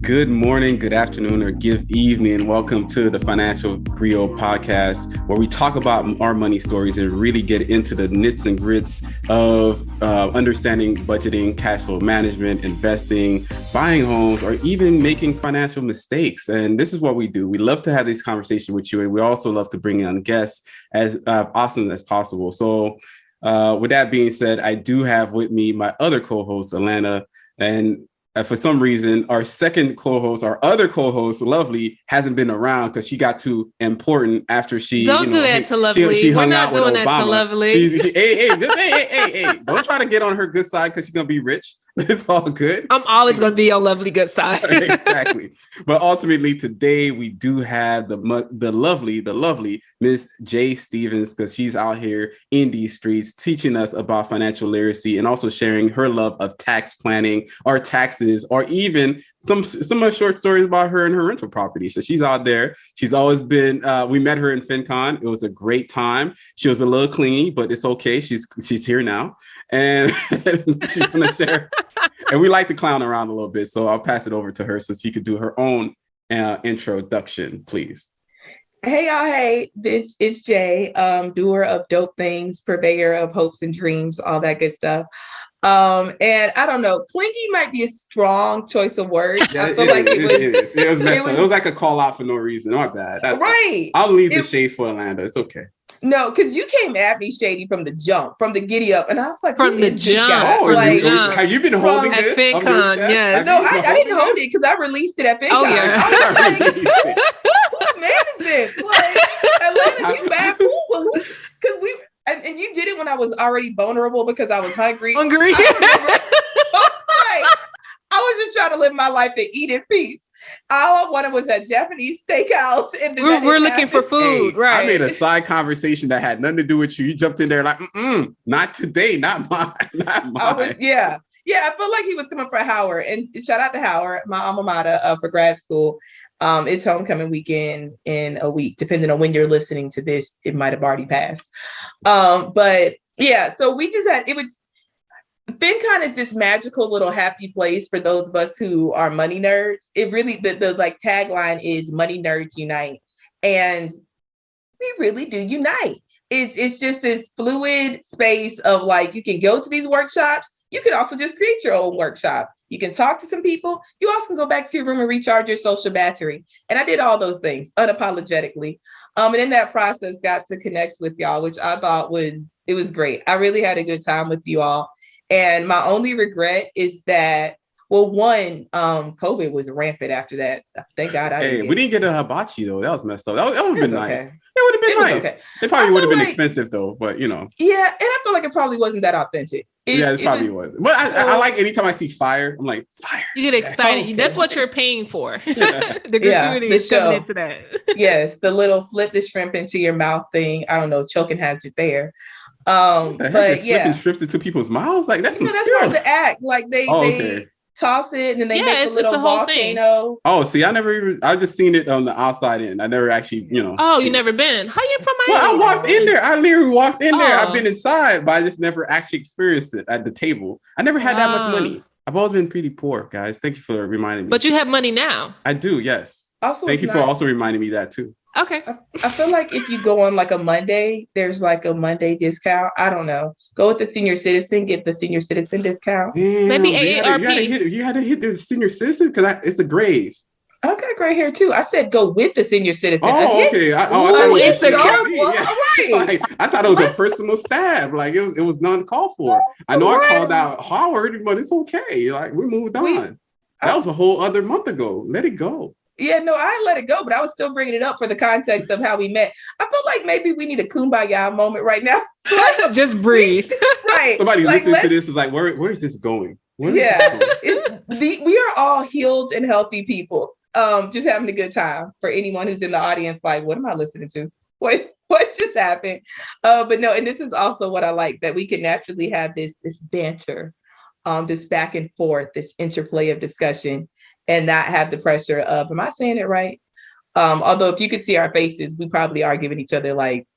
Good morning, good afternoon, or good evening. Welcome to the Financial Griot podcast, where we talk about our money stories and really get into the nits and grits of understanding budgeting, cash flow management, investing, buying homes, or even making financial mistakes. And this is what we do. We love to have this conversation with you, and we also love to bring on guests as awesome as possible. So with that being said, I do have with me my other co-host, Alana, and for some reason, our second co-host, our other co-host, Lovely, hasn't been around because she got too important after she. Don't do that to Lovely. She hung We're not out with doing Obama. that to Lovely. Hey! Don't try to get on her good side because she's gonna be rich. It's all good. I'm always going to be on Lovely good side. Exactly. But ultimately, today we do have the lovely Miss Jay Stevens, because she's out here in these streets teaching us about financial literacy and also sharing her love of tax planning or taxes, or even some short stories about her and her rental property. So she's out there. She's always been. We met her in FinCon. It was a great time. She was a little clingy, but it's okay. She's here now, and she's gonna share. And we like to clown around a little bit, so I'll pass it over to her so she could do her own introduction, please. Hey, y'all. Hey, it's Jay, doer of dope things, purveyor of hopes and dreams, all that good stuff. And I don't know, clingy might be a strong choice of words. I feel like it was messed up. It was like a call out for no reason. My bad. Right. I'll leave the shade for Orlando. It's okay. No, because you came at me shady from the jump, from the giddy up, and I was like, from the jump. Have you been holding at this? FinCon, yes. No, I didn't hold it because I released it at FinCon. Oh yeah. I was like, whose man is this? Like, Atlanta, you bad fool? Because and you did it when I was already vulnerable because I was hungry. I was just trying to live my life and eat in peace. All I wanted was that Japanese steakhouse. We're looking for food, right? I made a side conversation that had nothing to do with you. You jumped in there like, not today, not mine. Yeah. I felt like he was coming for Howard. And shout out to Howard, my alma mater, for grad school. It's homecoming weekend in a week. Depending on when you're listening to this, it might have already passed. But yeah, so we just had, FinCon is this magical little happy place for those of us who are money nerds. It really, the like tagline is money nerds unite. And we really do unite. It's just this fluid space of like, you can go to these workshops. You can also just create your own workshop. You can talk to some people. You also can go back to your room and recharge your social battery. And I did all those things unapologetically. And in that process, got to connect with y'all, which I thought was great. I really had a good time with you all. And my only regret is that, well, one, COVID was rampant after that. Thank God we didn't get a hibachi though. That was messed up. That would have been nice. Okay. It would have been nice. Okay. It probably would have been expensive though, but you know. Yeah, and I feel like it probably wasn't that authentic. It probably was. But I like anytime I see fire, I'm like, fire. You get excited. Okay. That's what you're paying for. Yeah. The gratuity is coming into that. Yes, the little flip the shrimp into your mouth thing. I don't know, choking hazard there. But yeah, flipping shrimps into people's mouths, like that's some that's skill. part of the act. Like they toss it and then they make a little volcano. Oh, see, I've just seen it on the outside end. I never actually, Oh, you never been? How you from Miami? Well, I walked in there. I literally walked in there. I've been inside, but I just never actually experienced it at the table. I never had that much money. I've always been pretty poor, guys. Thank you for reminding me. But you have money now. I do, yes. Also, thank you for also reminding me that too. Okay. I feel like if you go on like a Monday, there's like a Monday discount. I don't know. Go with the senior citizen, get the senior citizen discount. Damn, maybe AARP. You had to hit the senior citizen because it's the grays. I got gray hair too. I said go with the senior citizen. Oh, okay. I thought it was a personal stab. Like it was non-called for. I know I called out Howard, but it's okay. Like we moved on. That was a whole other month ago. Let it go. Yeah, no, I let it go, but I was still bringing it up for the context of how we met. I feel like maybe we need a kumbaya moment right now. Just breathe. Right. Somebody listening to this is like, where is this going? We are all healed and healthy people. Just having a good time. For anyone who's in the audience, like, what am I listening to? What just happened? But no, and this is also what I like, that we can naturally have this banter, this back and forth, this interplay of discussion, and not have the pressure of, am I saying it right? Although if you could see our faces, we probably are giving each other like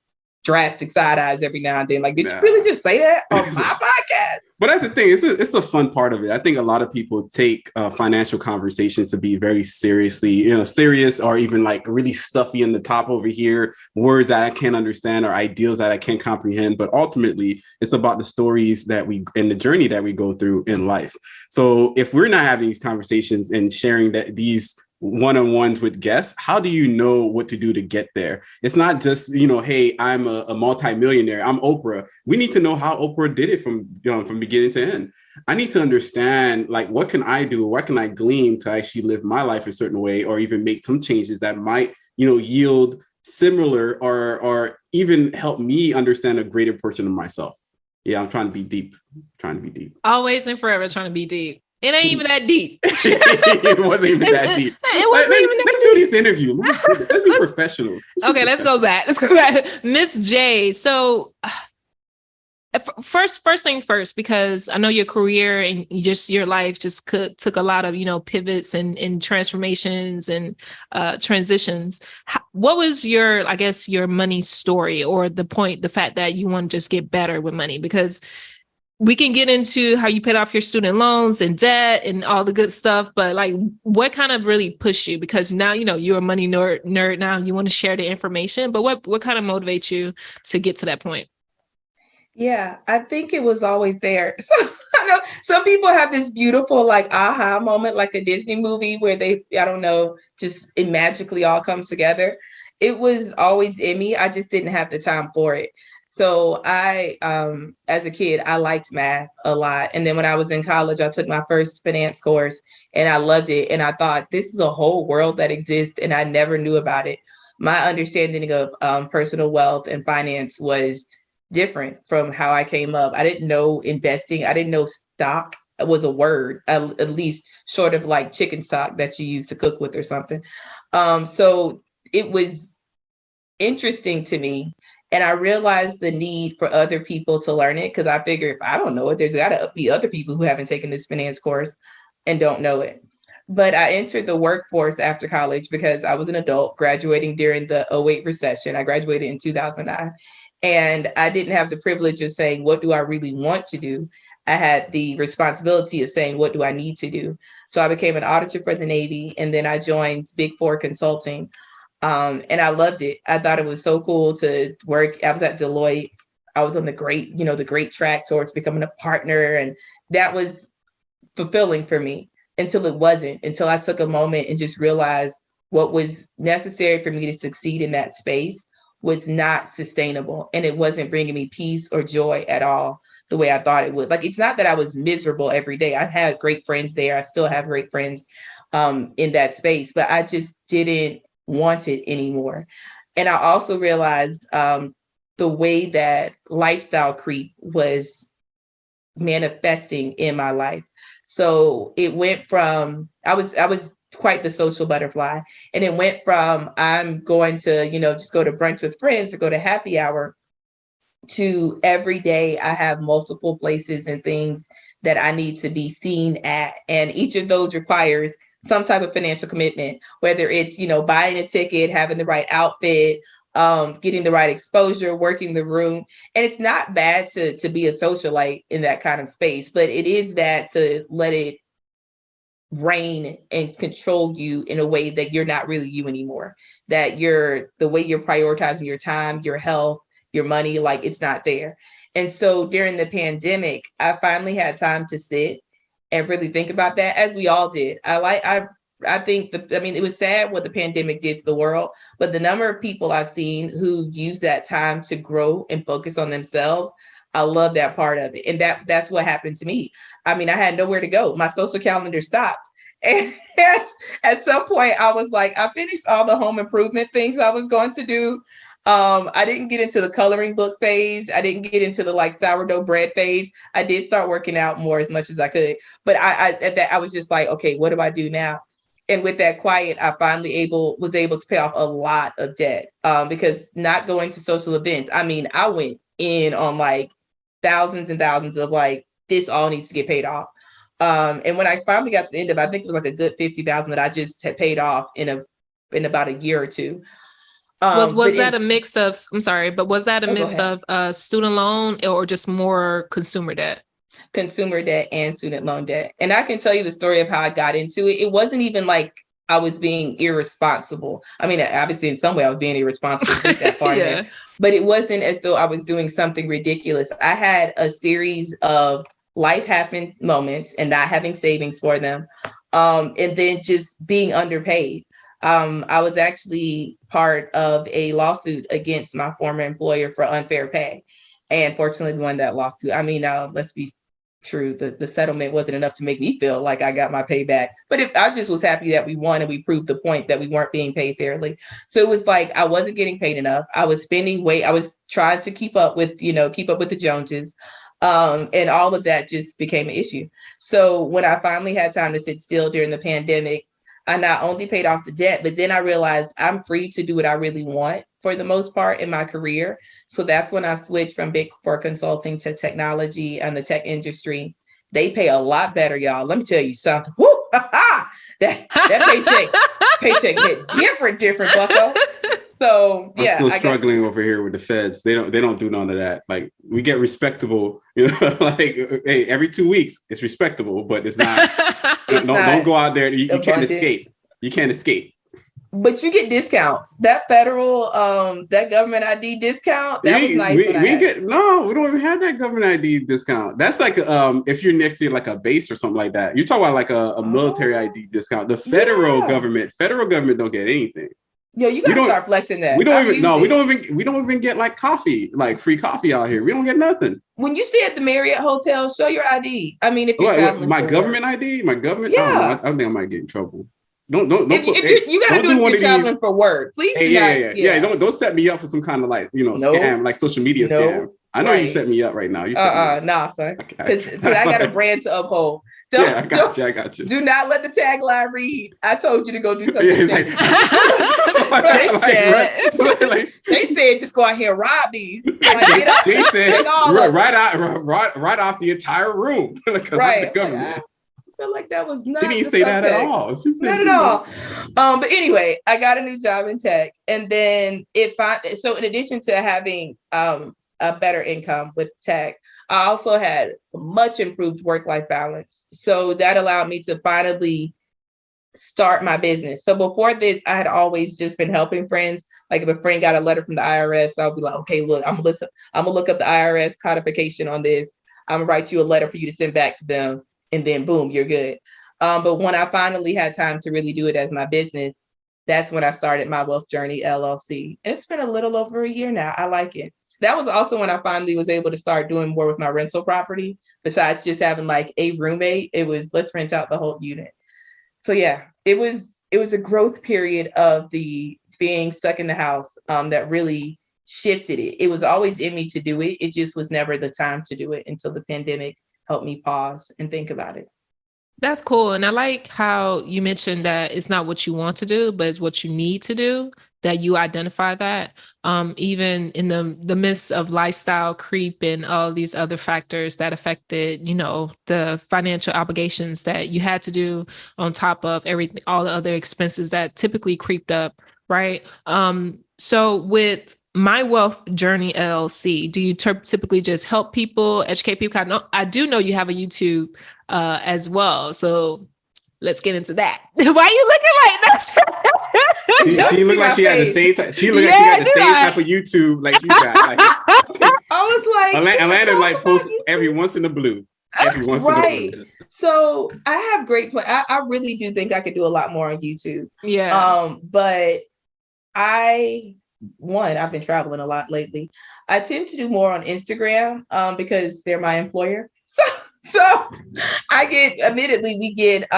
drastic side eyes every now and then. Like, did you really just say that on my podcast? But that's the thing. It's the fun part of it. I think a lot of people take financial conversations to be very serious, or even like really stuffy in the top over here, words that I can't understand or ideals that I can't comprehend. But ultimately, it's about the stories that and the journey that we go through in life. So if we're not having these conversations and sharing these one-on-ones with guests, how do you know what to do to get there? It's not just, hey, I'm a multimillionaire, I'm Oprah. We need to know how Oprah did it from beginning to end. I need to understand, like, what can I do? What can I glean to actually live my life a certain way, or even make some changes that might, yield similar or even help me understand a greater portion of myself. Yeah, I'm trying to be deep. Always and forever trying to be deep. It ain't even that deep. It wasn't even that deep. Let's do this interview. Let's be professionals. Okay, let's go back. Miss J. So first thing first, because I know your career and just your life just took a lot of, pivots and transformations and transitions. What was your money story, or the fact that you want to just get better with money? Because we can get into how you paid off your student loans and debt and all the good stuff, but like, what kind of really pushed you? Because now, you're a money nerd now, you want to share the information, but what kind of motivates you to get to that point? Yeah, I think it was always there. So I know some people have this beautiful like aha moment, like a Disney movie where it magically all comes together. It was always in me. I just didn't have the time for it. So I, as a kid, I liked math a lot. And then when I was in college, I took my first finance course and I loved it. And I thought, this is a whole world that exists and I never knew about it. My understanding of personal wealth and finance was different from how I came up. I didn't know investing. I didn't know stock was a word, at least short of like chicken stock that you use to cook with or something. So it was interesting to me. And I realized the need for other people to learn it, because I figure if I don't know it, there's got to be other people who haven't taken this finance course and don't know it. But I entered the workforce after college because I was an adult graduating during the 2008 recession. I graduated in 2009. And I didn't have the privilege of saying, what do I really want to do? I had the responsibility of saying, what do I need to do? So I became an auditor for the Navy, and then I joined Big Four Consulting. And I loved it. I thought it was so cool to work. I was at Deloitte. I was on the great track towards becoming a partner. And that was fulfilling for me until it wasn't, until I took a moment and just realized what was necessary for me to succeed in that space was not sustainable. And it wasn't bringing me peace or joy at all the way I thought it would. Like, it's not that I was miserable every day. I had great friends there. I still have great friends in that space, but I just didn't want it anymore. And I also realized the way that lifestyle creep was manifesting in my life. So it went from, I was quite the social butterfly. And it went from, I'm going to, just go to brunch with friends or go to happy hour, to every day I have multiple places and things that I need to be seen at. And each of those requires some type of financial commitment, whether it's, buying a ticket, having the right outfit, getting the right exposure, working the room. And it's not bad to be a socialite in that kind of space, but it is that to let it reign and control you in a way that you're not really you anymore, that the way you're prioritizing your time, your health, your money, like it's not there. And so during the pandemic, I finally had time to sit and really think about that, as we all did. I think it was sad what the pandemic did to the world, but the number of people I've seen who use that time to grow and focus on themselves, I love that part of it. And that's what happened to me. I had nowhere to go. My social calendar stopped. And at some point I was like, I finished all the home improvement things I was going to do. I didn't get into the coloring book phase. I didn't get into the sourdough bread phase. I did start working out more as much as I could, but I was just like, okay, what do I do now? And with that quiet, I finally was able to pay off a lot of debt, because not going to social events. I went in on thousands and thousands of this all needs to get paid off. And when I finally got to the end of it, I think it was a good $50,000 that I just had paid off in about a year or two. Was that a mix of, I'm sorry, but was that a mix go of student loan or just more consumer debt? Consumer debt and student loan debt. And I can tell you the story of how I got into it. It wasn't even like I was being irresponsible. I mean, obviously in some way I was being irresponsible to get that far there, but it wasn't as though I was doing something ridiculous. I had a series of life happen moments and not having savings for them. And then just being underpaid. I was actually part of a lawsuit against my former employer for unfair pay, and fortunately won that lawsuit. I mean, let's be true, the settlement wasn't enough to make me feel like I got my pay back. But if I just was happy that we won and we proved the point that we weren't being paid fairly. So it was like I wasn't getting paid enough. I was spending I was trying to keep up with the Joneses. And all of that just became an issue. So when I finally had time to sit still during the pandemic, I not only paid off the debt, but then I realized I'm free to do what I really want for the most part in my career. So that's when I switched from Big Four consulting to technology and the tech industry. They pay a lot better, y'all. Let me tell you something. Woo! that paycheck hit different, bucko. So yeah, I'm still struggling over here with the feds. They don't do none of that. Like, we get respectable, like, hey, every 2 weeks it's respectable, but it's not. Don't go out there. You can't escape. You can't escape. But you get discounts. That federal, that government ID discount, that was nice. We don't even have that government ID discount. That's like if you're next to like a base or something like that. You're talking about like a military ID discount. The federal government don't get anything. Yo, you gotta start flexing that. We don't even get like coffee, like free coffee out here. We don't get nothing. When you stay at the Marriott Hotel, show your ID. I mean, if you're traveling, my government ID, my government. Yeah, I think I might get in trouble. Don't. If you gotta do it if you're traveling for work, please. Yeah. Don't set me up for some kind of like scam, like social media scam. I know you set me up right now. You nah, son. Because I got a brand to uphold. I got you. Do not let the tagline read, "I told you to go do something." They said just go out here and rob these. Like, they said right off the entire room. Right. I feel like that was not. She didn't say that at all. Not at all. But anyway, I got a new job in tech, and then so in addition to having a better income with tech, I also had much improved work-life balance. So that allowed me to finally start my business. So before this, I had always just been helping friends. Like if a friend got a letter from the IRS, I'll be like, okay, look, I'm gonna look up the IRS codification on this. I'm gonna write you a letter for you to send back to them, and then boom, you're good. But when I finally had time to really do it as my business, that's when I started My Wealth Journey LLC. And it's been a little over a year now. I like it. That was also when I finally was able to start doing more with my rental property. Besides just having like a roommate, it was let's rent out the whole unit. So yeah, it was a growth period of the being stuck in the house that really shifted it. It was always in me to do it. It just was never the time to do it until the pandemic helped me pause and think about it. That's cool. And I like how you mentioned that it's not what you want to do, but it's what you need to do, that you identify that. Even in the midst of lifestyle creep and all these other factors that affected, the financial obligations that you had to do on top of everything, all the other expenses that typically creeped up, right? So with My Wealth Journey LLC, do you typically just help people, educate people? I do know you have a YouTube as well. So let's get into that. Why are you looking like that? She looked like she had the same type. She looked like she got the same type of YouTube like you got. Like, I was like, Atlanta like posts every once in the blue. Every once in the blue. So I have great plans. I really do think I could do a lot more on YouTube. Yeah. But I've been traveling a lot lately. I tend to do more on Instagram because they're my employer. So we get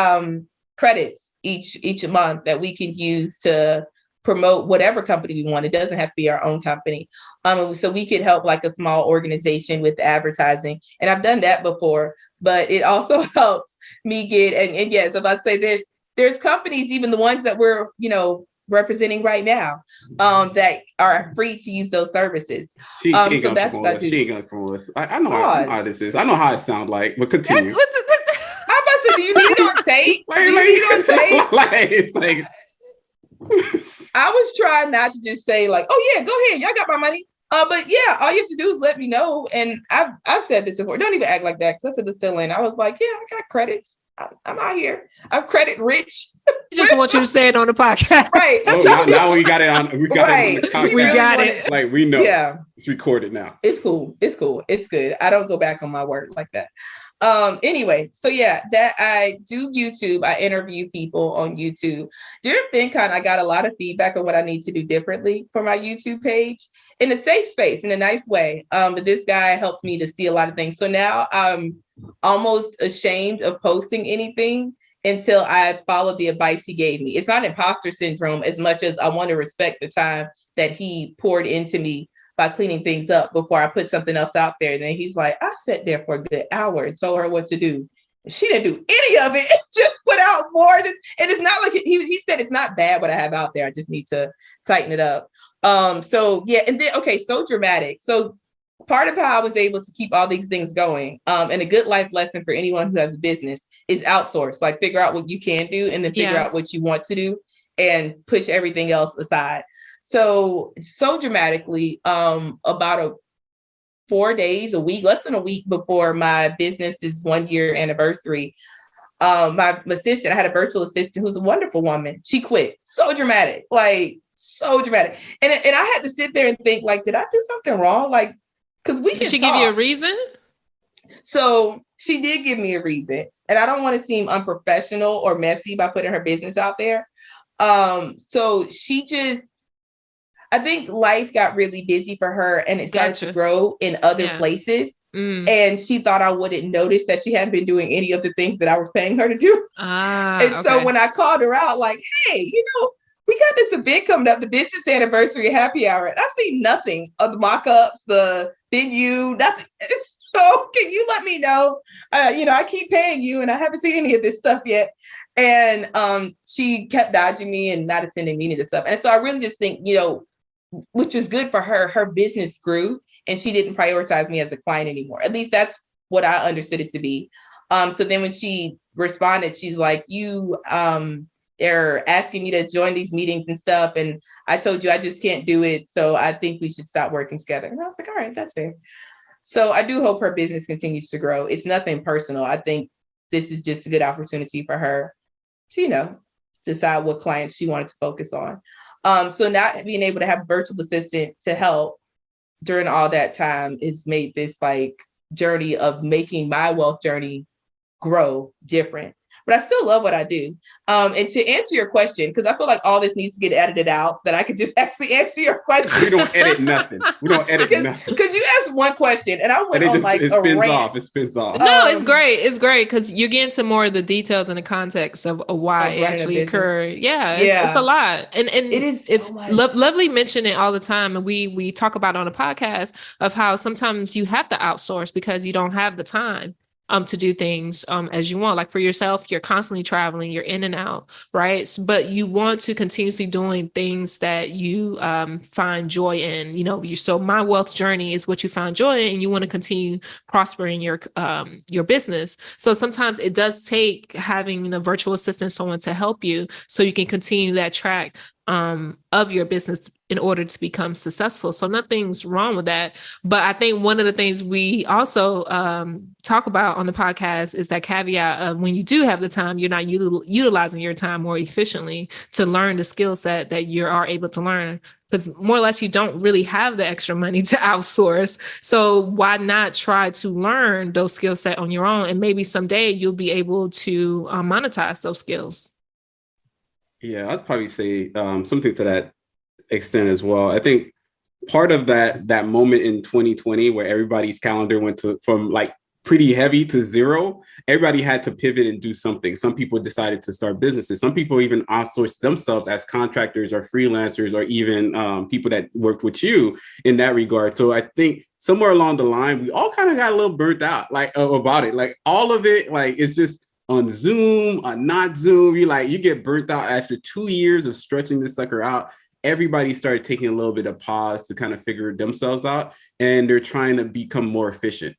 credits each month that we can use to promote whatever company we want. It doesn't have to be our own company. So we could help like a small organization with advertising. And I've done that before, but it also helps me get, and yes, if I say there's companies, even the ones that we're, representing right now, that are free to use those services. She ain't gonna promote us. I know how this is. I know how it sounds like, but continue. I'm about to say, do you need it on tape? It's like I was trying not to just say like, oh yeah, go ahead, y'all got my money. But yeah, all you have to do is let me know. And I've said this before. Don't even act like that, because I said this still in. I was like, yeah, I got credits. I'm out here. I'm credit rich. I just want you to say it on the podcast. Right. Oh, now we got it on. We got it on the podcast. We got it. Like, we know. Yeah. It's recorded now. It's cool. It's cool. It's good. I don't go back on my word like that. Anyway, so yeah, that I do YouTube. I interview people on YouTube. During FinCon, I got a lot of feedback on what I need to do differently for my YouTube page in a safe space, in a nice way. But this guy helped me to see a lot of things. So now I'm almost ashamed of posting anything until I followed the advice he gave me. It's not imposter syndrome as much as I want to respect the time that he poured into me by cleaning things up before I put something else out there. And then he's like, I sat there for a good hour and told her what to do. She didn't do any of it. Just put out more. And it's not like he said it's not bad what I have out there. I just need to tighten it up. So yeah, and then okay, so dramatic. So part of how I was able to keep all these things going, and a good life lesson for anyone who has a business is outsource. Like, figure out what you can do and then figure out what you want to do and push everything else aside. So dramatically, about 4 days, a week, less than a week before my business's 1 year anniversary, my assistant, I had a virtual assistant who's a wonderful woman. She quit. So dramatic, like so dramatic. And I had to sit there and think, like, did I do something wrong? Like, because we can Did she talk. give you a reason? So she did give me a reason, and I don't want to seem unprofessional or messy by putting her business out there. So she just, I think life got really busy for her, and it started to grow in other places. And she thought I wouldn't notice that she hadn't been doing any of the things that I was paying her to do. So when I called her out, like, hey, we got this event coming up, the business anniversary happy hour, and I see nothing of the mock-ups, the venue, nothing. So can you let me know? I keep paying you and I haven't seen any of this stuff yet. And she kept dodging me and not attending meetings and stuff. And so I really just think, which was good for her, her business grew and she didn't prioritize me as a client anymore. At least that's what I understood it to be. So then when she responded, she's like, they're asking me to join these meetings and stuff. And I told you I just can't do it. So I think we should stop working together. And I was like, all right, that's fair. So I do hope her business continues to grow. It's nothing personal. I think this is just a good opportunity for her to, decide what clients she wanted to focus on. So not being able to have a virtual assistant to help during all that time has made this like journey of making my wealth journey grow different. But I still love what I do. And to answer your question, because I feel like all this needs to get edited out, that I could just actually answer your question. We don't edit nothing. Nothing. Because you asked one question and I went on like it a spins rant. off. It spins off. No, it's great. It's great because you get into more of the details and the context of why it actually occurred. Yeah, it's a lot. And it is so much. Lovely mentioned it all the time. And we talk about on a podcast of how sometimes you have to outsource because you don't have the time to do things as you want. Like for yourself, you're constantly traveling, you're in and out, right? But you want to continuously doing things that you find joy in. So my wealth journey is what you find joy in, and you want to continue prospering your business. So sometimes it does take having a virtual assistant, someone to help you, so you can continue that track of your business in order to become successful. So nothing's wrong with that. But I think one of the things we also talk about on the podcast is that caveat of when you do have the time, you're not utilizing your time more efficiently to learn the skill set that you are able to learn. Because more or less, you don't really have the extra money to outsource. So why not try to learn those skill set on your own? And maybe someday you'll be able to monetize those skills. Yeah, I'd probably say something to that extent as well. I think part of that moment in 2020 where everybody's calendar went from like pretty heavy to zero, everybody had to pivot and do something. Some people decided to start businesses. Some people even outsourced themselves as contractors or freelancers, or even people that worked with you in that regard. So I think somewhere along the line, we all kind of got a little burnt out about it. Like all of it, like it's just on Zoom, on not Zoom, you get burnt out after 2 years of stretching this sucker out. Everybody started taking a little bit of pause to kind of figure themselves out, and they're trying to become more efficient.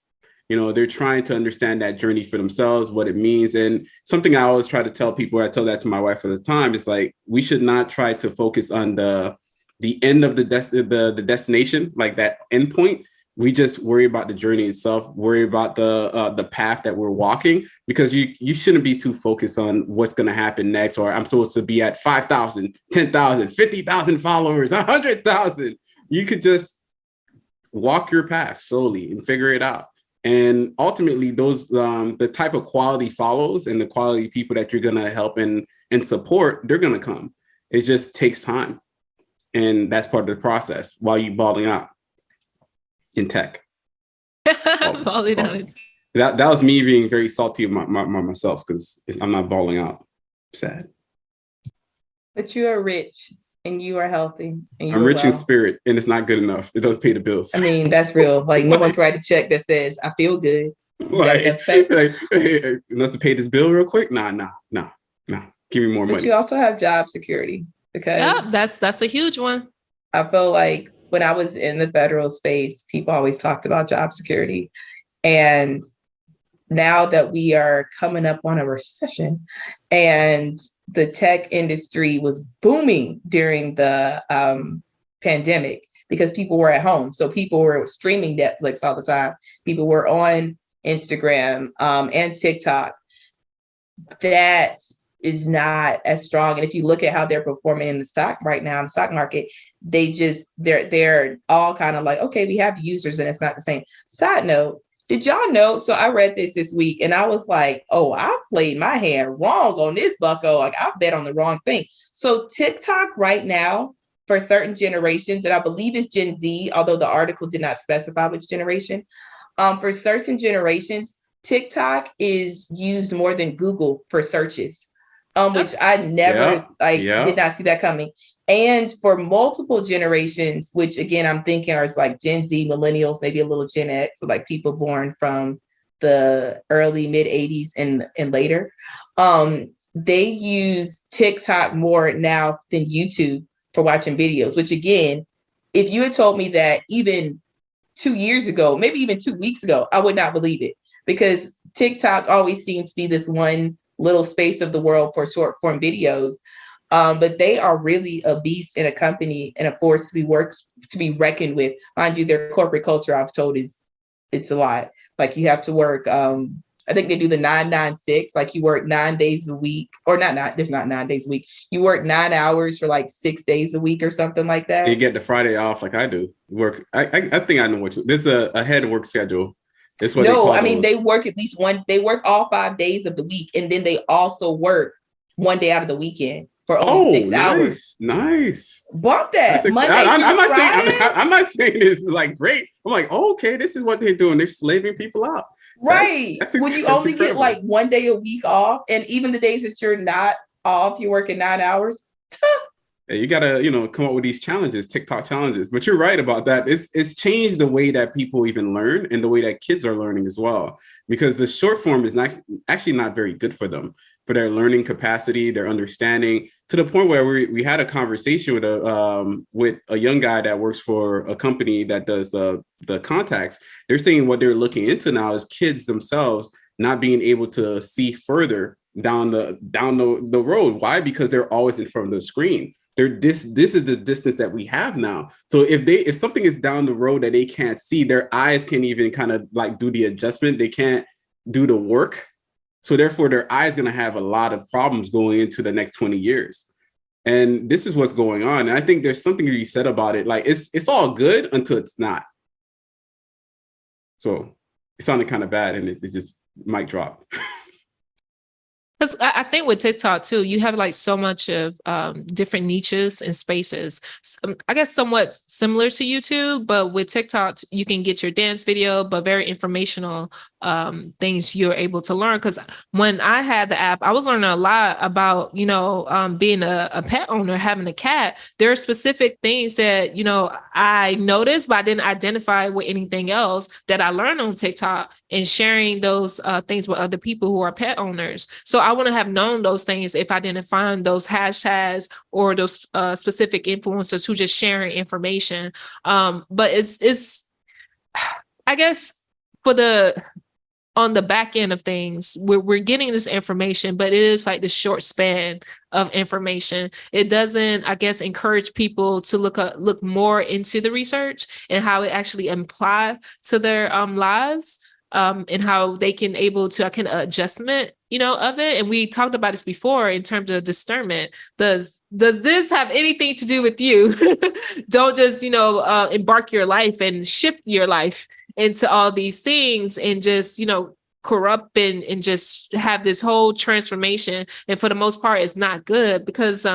They're trying to understand that journey for themselves, what it means. And something I always try to tell people, I tell that to my wife at the time, is like, we should not try to focus on the end of the destination, like that end point. We just worry about the journey itself, worry about the path that we're walking, because you shouldn't be too focused on what's going to happen next, or I'm supposed to be at 5,000, 10,000, 50,000 followers, 100,000. You could just walk your path slowly and figure it out. And ultimately, those the type of quality follows and the quality people that you're going to help and support, they're going to come. It just takes time. And that's part of the process while you're balling out in tech. Balling out in tech. That was me being very salty of myself, because I'm not balling out. Sad. But you are rich and you are healthy. And I'm rich in spirit, and it's not good enough. It doesn't pay the bills. I mean, that's real. Like, no one's write a check that says, I feel good. Enough to pay this bill real quick? Nah. Give me more money. But you also have job security, because that's a huge one. I feel like when I was in the federal space, people always talked about job security. And now that we are coming up on a recession, and the tech industry was booming during the pandemic because people were at home. So people were streaming Netflix all the time. People were on Instagram and TikTok. That is not as strong. And if you look at how they're performing in the stock right now, in the stock market, they're all kind of like, okay, we have users and it's not the same. Side note, did y'all know? So I read this week and I was like, oh, I played my hand wrong on this bucko. Like, I bet on the wrong thing. So TikTok right now, for certain generations, and I believe it's Gen Z, although the article did not specify which generation, for certain generations, TikTok is used more than Google for searches. Which I never did not see that coming. And for multiple generations, which again, I'm thinking are like Gen Z, millennials, maybe a little Gen X, so like people born from the early mid 80s and later, they use TikTok more now than YouTube for watching videos, which again, if you had told me that even 2 years ago, maybe even 2 weeks ago, I would not believe it, because TikTok always seems to be this one little space of the world for short form videos. But they are really a beast and a company and a force to be reckoned with. Mind you, their corporate culture, I've told, it's a lot. Like, you have to work, I think they do the 9-9-6, like you work 9 days a week, or there's not 9 days a week. You work 9 hours for like 6 days a week or something like that. You get the Friday off like I do. I think I know there's a head work schedule. They work at least they work all 5 days of the week, and then they also work 1 day out of the weekend for only 6 hours. Nice. Bump that. I'm not saying this is like great. I'm like, okay, this is what they're doing. They're slaving people out. Right. When you only get like 1 day a week off, and even the days that you're not off, you're working 9 hours. You gotta, come up with these challenges, TikTok challenges. But you're right about that. It's changed the way that people even learn and the way that kids are learning as well, because the short form is actually not very good for them, for their learning capacity, their understanding, to the point where we had a conversation with a young guy that works for a company that does the contacts. They're saying what they're looking into now is kids themselves not being able to see further down the road. Why? Because they're always in front of the screen. This is the distance that we have now. So if something is down the road that they can't see, their eyes can't even kind of like do the adjustment. They can't do the work. So therefore, their eyes going to have a lot of problems going into the next 20 years. And this is what's going on. And I think there's something to be said about it. Like, it's all good until it's not. So it sounded kind of bad, and it's just mic drop. Because I think with TikTok too, you have like so much of different niches and spaces. I guess somewhat similar to YouTube, but with TikTok, you can get your dance video, but very informational things you're able to learn. Because when I had the app, I was learning a lot about, being a pet owner, having a cat. There are specific things that, I noticed, but I didn't identify with anything else that I learned on TikTok, and sharing those things with other people who are pet owners. So I wouldn't have known those things if I didn't find those hashtags or those specific influencers who just sharing information. But it's I guess for the on the back end of things, we're getting this information, but it is like the short span of information. It doesn't, I guess, encourage people to look more into the research and how it actually apply to their lives, and how they can able to adjustment, of it. And we talked about this before in terms of discernment. Does this have anything to do with you? Don't just, embark your life and shift your life into all these things and just, corrupt and just have this whole transformation. And for the most part, it's not good because,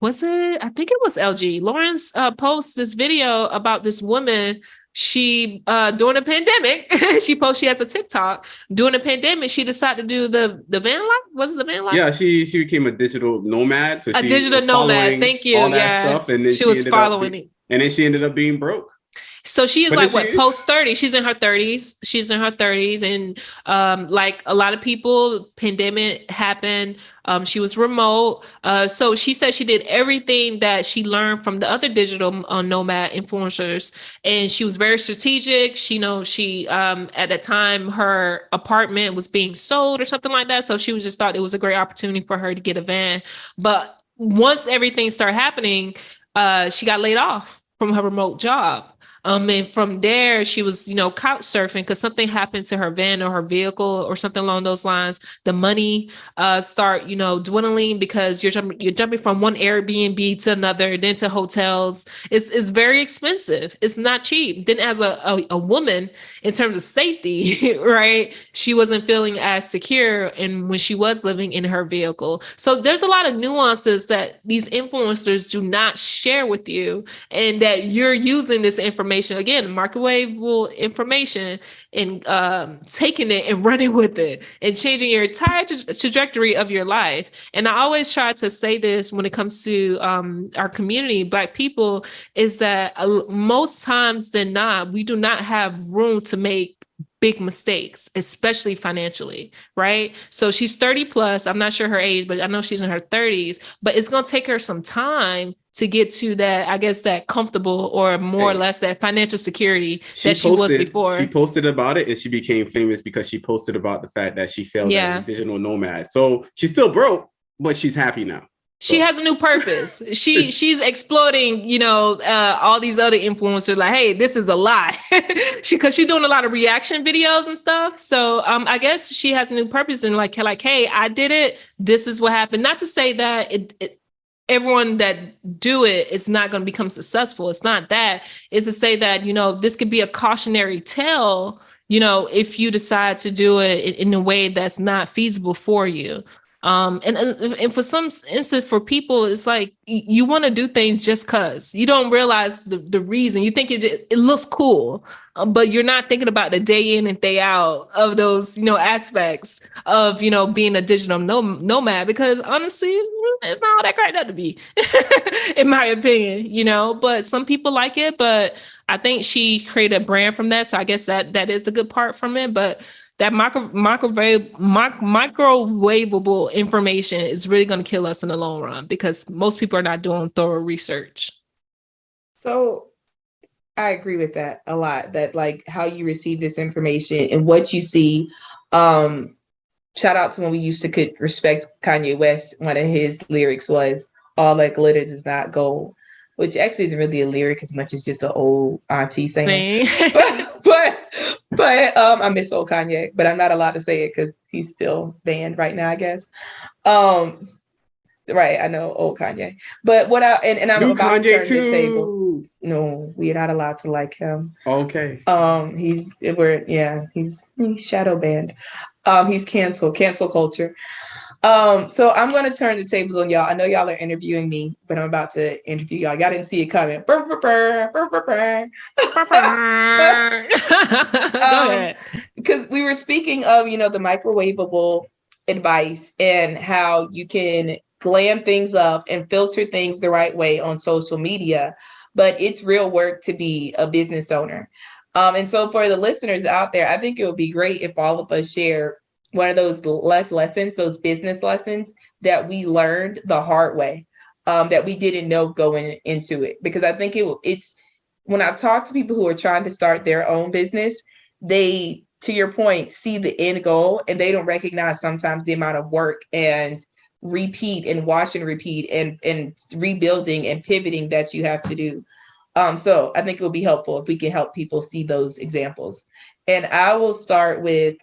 was it? I think it was LG. Lawrence posts this video about this woman. She during the pandemic, she has a TikTok. During the pandemic, she decided to do the van life. Was it the van life? Yeah, she became a digital nomad. So a digital nomad. Thank you. All that stuff, and then she was following it. And then she ended up being broke. So she is post 30. She's in her 30s. And like a lot of people, pandemic happened. She was remote. So she said she did everything that she learned from the other digital nomad influencers. And she was very strategic. She at that time, her apartment was being sold or something like that. So she was just thought it was a great opportunity for her to get a van. But once everything started happening, she got laid off from her remote job. And from there, she was, couch surfing because something happened to her van or her vehicle or something along those lines. The money start, dwindling because you're jumping from one Airbnb to another, then to hotels. It's very expensive. It's not cheap. Then as a woman, in terms of safety, right, she wasn't feeling as secure and when she was living in her vehicle. So there's a lot of nuances that these influencers do not share with you, and that you're using this information, again, microwavable information, and taking it and running with it and changing your entire trajectory of your life. And I always try to say this when it comes to our community, Black people, is that most times than not, we do not have room to make big mistakes, especially financially, right? So she's 30 plus. I'm not sure her age, but I know she's in her 30s, but it's going to take her some time to get to that, I guess, that comfortable or more or less that financial security that she was before. She posted about it and she became famous because she posted about the fact that she failed as a digital nomad. So she's still broke, but she's happy now. She has a new purpose. She's exploiting, all these other influencers like, hey, this is a lie. Because she's doing a lot of reaction videos and stuff. So I guess she has a new purpose and like, hey, I did it. This is what happened. Not to say that everyone that do it is not going to become successful. It's not that. It's to say that, this could be a cautionary tale, if you decide to do it in a way that's not feasible for you. And for some instance, for people, it's like you want to do things just because you don't realize the reason. You think it looks cool, but you're not thinking about the day in and day out of those, aspects of, being a digital nomad, because honestly, it's not all that great to be, in my opinion, but some people like it. But I think she created a brand from that. So I guess that is the good part from it. But that microwavable information is really going to kill us in the long run because most people are not doing thorough research. So I agree with that a lot, that like how you receive this information and what you see. Shout out to when we used to respect Kanye West. One of his lyrics was, "All that glitters is not gold," which actually isn't really a lyric as much as just an old auntie saying. But I miss old Kanye, but I'm not allowed to say it because he's still banned right now, I guess. Right, I know old Kanye, but I'm New about Kanye to turn too. the table. No, we are not allowed to like him. Okay. He's shadow banned. He's cancel culture. So I'm going to turn the tables on y'all. I know y'all are interviewing me, but I'm about to interview y'all. Y'all didn't see it coming. Go ahead. Because we were speaking of, the microwavable advice and how you can glam things up and filter things the right way on social media, but it's real work to be a business owner. And so for the listeners out there, I think it would be great if all of us share one of those life lessons, those business lessons that we learned the hard way, that we didn't know going into it. Because I think it's when I've talked to people who are trying to start their own business, they to your point, see the end goal, and they don't recognize sometimes the amount of work and repeat and wash and repeat and rebuilding and pivoting that you have to do. So I think it will be helpful if we can help people see those examples. And I will start with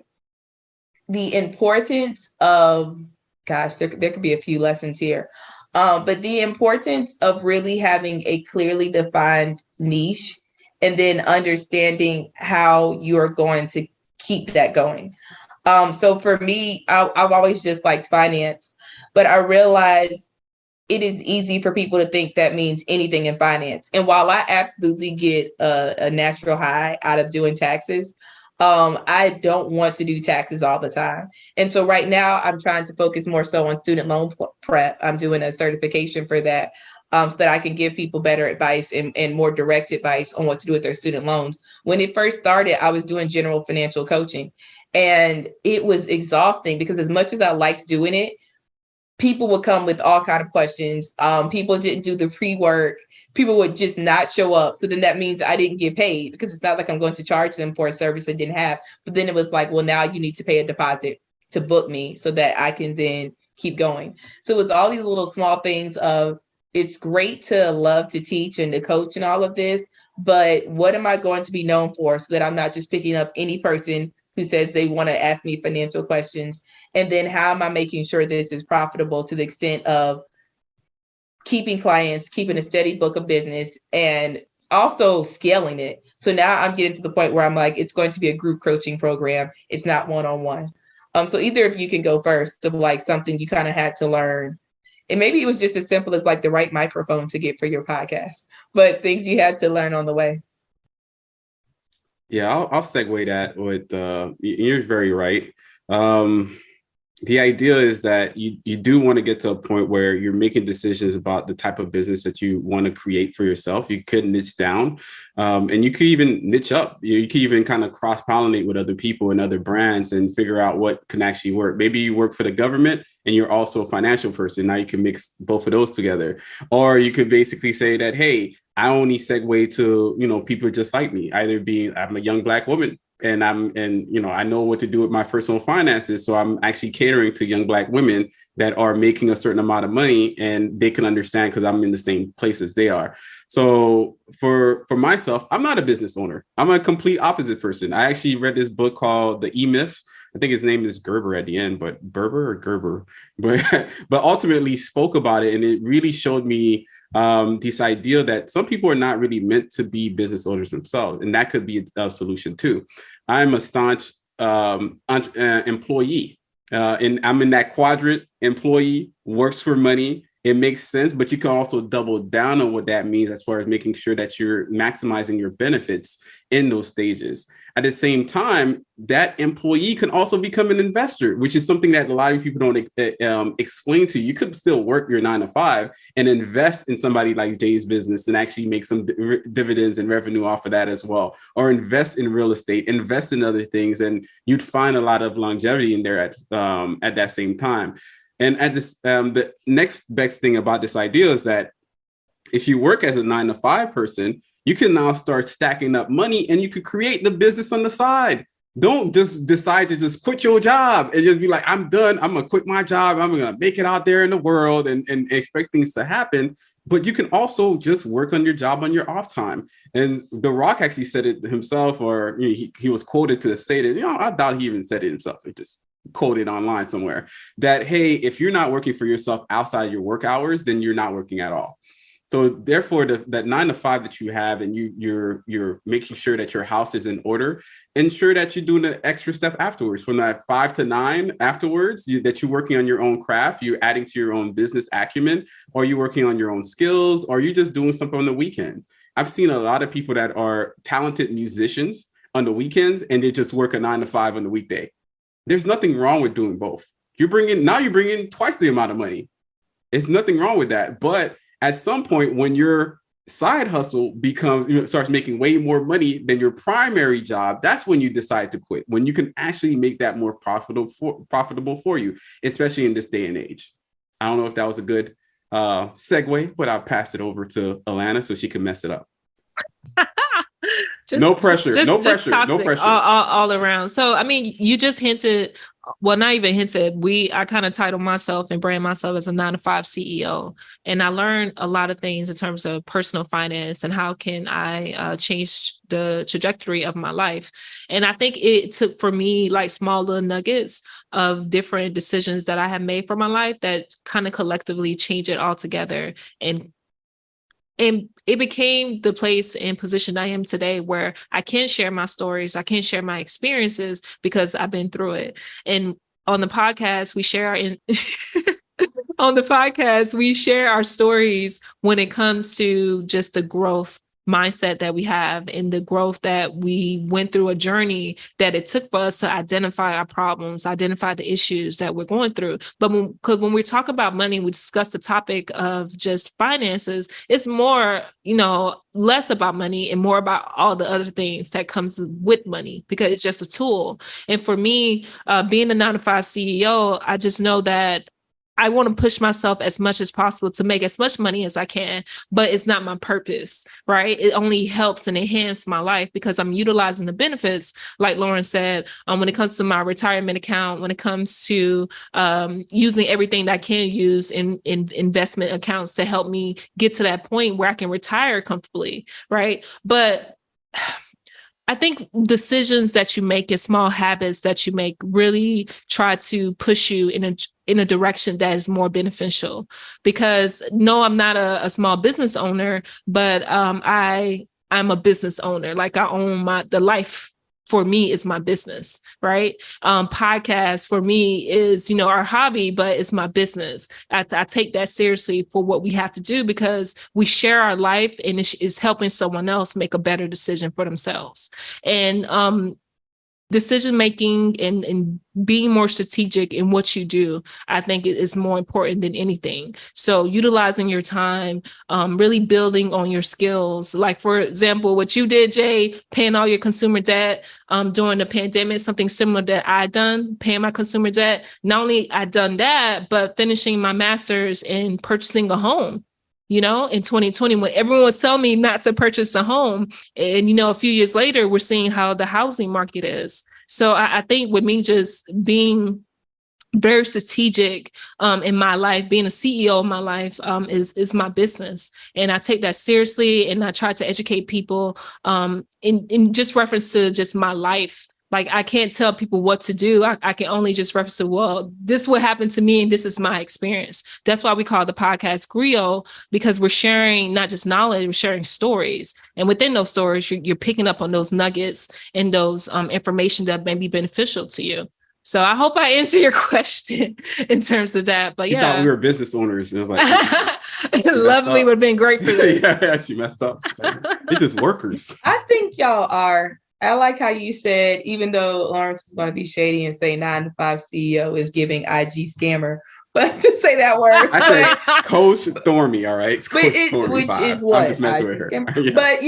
the importance of, gosh, there could be a few lessons here, but the importance of really having a clearly defined niche and then understanding how you are going to keep that going. So for me, I've always just liked finance, but I realized it is easy for people to think that means anything in finance. And while I absolutely get a natural high out of doing taxes, I don't want to do taxes all the time. And so right now I'm trying to focus more so on student loan prep. I'm doing a certification for that, so that I can give people better advice and more direct advice on what to do with their student loans. When it first started, I was doing general financial coaching, and it was exhausting because as much as I liked doing it, people would come with all kind of questions. People didn't do the pre-work. People would just not show up. So then that means I didn't get paid, because it's not like I'm going to charge them for a service they didn't have. But then it was like, well, now you need to pay a deposit to book me so that I can then keep going. So it was all these little small things of, it's great to love to teach and to coach and all of this, but what am I going to be known for, so that I'm not just picking up any person who says they want to ask me financial questions? And then how am I making sure this is profitable to the extent of keeping clients, keeping a steady book of business, and also scaling it? So now I'm getting to the point where I'm like, it's going to be a group coaching program. It's not one-on-one. So either of you can go first of like something you kind of had to learn. And maybe it was just as simple as like the right microphone to get for your podcast, but things you had to learn on the way. Yeah, I'll segue that with, you're very right. The idea is that you do want to get to a point where you're making decisions about the type of business that you want to create for yourself. You could niche down, and you could even niche up. You could even kind of cross-pollinate with other people and other brands and figure out what can actually work. Maybe you work for the government and you're also a financial person. Now you can mix both of those together. Or you could basically say that, hey, I only segue to, people just like me, either being, I'm a young Black woman, and I know what to do with my personal finances. So I'm actually catering to young Black women that are making a certain amount of money, and they can understand because I'm in the same place as they are. So for myself, I'm not a business owner. I'm a complete opposite person. I actually read this book called The E-Myth. I think his name is Gerber at the end, but Berber or Gerber, but ultimately spoke about it. And it really showed me this idea that some people are not really meant to be business owners themselves. And that could be a solution too. I'm a staunch employee, and I'm in that quadrant. Employee, works for money. It makes sense, but you can also double down on what that means as far as making sure that you're maximizing your benefits in those stages. At the same time, that employee can also become an investor, which is something that a lot of people don't explain to you. You could still work your 9 to 5 and invest in somebody like Jay's business and actually make some dividends and revenue off of that as well, or invest in real estate, invest in other things, and you'd find a lot of longevity in there at that same time. And at this, the next best thing about this idea is that if you work as a 9 to 5 person, you can now start stacking up money and you could create the business on the side. Don't just decide to just quit your job and just be like, I'm done. I'm going to quit my job. I'm going to make it out there in the world and expect things to happen. But you can also just work on your job on your off time. And The Rock actually said it himself, or he was quoted to say that, I doubt he even said it himself. He just quoted online somewhere that, hey, if you're not working for yourself outside your work hours, then you're not working at all. So therefore, that 9 to 5 that you have, and you're making sure that your house is in order, ensure that you're doing the extra step afterwards. From that 5 to 9 afterwards, that you're working on your own craft, you're adding to your own business acumen, or you're working on your own skills, or you're just doing something on the weekend. I've seen a lot of people that are talented musicians on the weekends, and they just work a 9 to 5 on the weekday. There's nothing wrong with doing both. You're bringing twice the amount of money. It's nothing wrong with that. But at some point, when your side hustle starts making way more money than your primary job, that's when you decide to quit, when you can actually make that more profitable for you, especially in this day and age. I don't know if that was a good segue, but I'll pass it over to Alana so she can mess it up. No pressure. No just pressure. No toxic pressure. all around. So, I mean, you just hinted, well, not even hinted. I kind of title myself and brand myself as a 9-to-5 CEO. And I learned a lot of things in terms of personal finance and how can I change the trajectory of my life. And I think it took for me like small little nuggets of different decisions that I have made for my life that kind of collectively change it all together. And it became the place and position I am today where I can share my stories, I can share my experiences because I've been through it. And on the podcast, we share our stories when it comes to just the growth mindset that we have and the growth that we went through a journey that it took for us to identify our problems, identify the issues that we're going through. But when we talk about money, we discuss the topic of just finances, it's more, less about money and more about all the other things that comes with money because it's just a tool. And for me, being a 9-to-5 CEO, I just know that I want to push myself as much as possible to make as much money as I can, but it's not my purpose, right? It only helps and enhance my life because I'm utilizing the benefits, like Lauren said, when it comes to my retirement account, when it comes to using everything that I can use in investment accounts to help me get to that point where I can retire comfortably, right? But I think decisions that you make and small habits that you make really try to push you in a direction that is more beneficial. Because no, I'm not a small business owner, but I'm a business owner. Like I own the life for me is my business, right? Podcast for me is, our hobby, but it's my business. I take that seriously for what we have to do because we share our life and it's helping someone else make a better decision for themselves. And decision making and being more strategic in what you do, I think is more important than anything. So utilizing your time, really building on your skills. Like, for example, what you did, Jay, paying all your consumer debt during the pandemic, something similar that I done, paying my consumer debt. Not only I done that, but finishing my master's and purchasing a home. In 2020, when everyone was telling me not to purchase a home. And, a few years later, we're seeing how the housing market is. So I think with me just being very strategic in my life, being a CEO of my life is my business. And I take that seriously. And I try to educate people in just reference to just my life. Like, I can't tell people what to do. I can only just reference to, well, this will happen to me and this is my experience. That's why we call the podcast Griot, because we're sharing not just knowledge, we're sharing stories. And within those stories, you're picking up on those nuggets and those information that may be beneficial to you. So I hope I answer your question in terms of that. But yeah. You thought we were business owners. And it was like, Lovely would have been great for this. Yeah, she messed up. It's just workers. I think y'all are. I like how you said, even though Lawrence is going to be shady and say 9-to-5 CEO is giving IG scammer, but to say that word. I say Coach Stormy, all right? It's Coach Stormy which vibes. is what? I'm just messing with her. Yeah. But,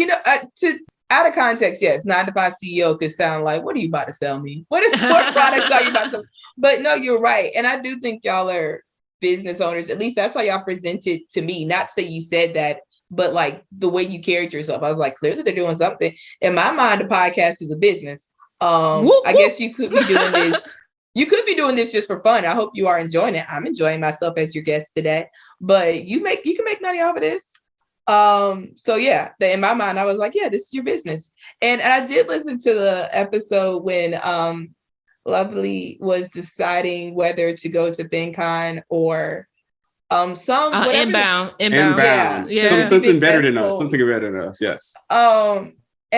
out of context, yes, 9-to-5 CEO could sound like, what are you about to sell me? What products are you about to sell? But no, you're right. And I do think y'all are business owners. At least that's how y'all presented to me. Not to say you said that, but like the way you carried yourself, I was like, clearly they're doing something. In my mind, the podcast is a business. I guess you could be doing this. You could be doing this just for fun. I hope you are enjoying it. I'm enjoying myself as your guest today. But you can make money off of this. So yeah, in my mind, I was like, yeah, this is your business. And I did listen to the episode when Lovely was deciding whether to go to FinCon or inbound. Yeah. Something better than us. Something better than us. Yes. And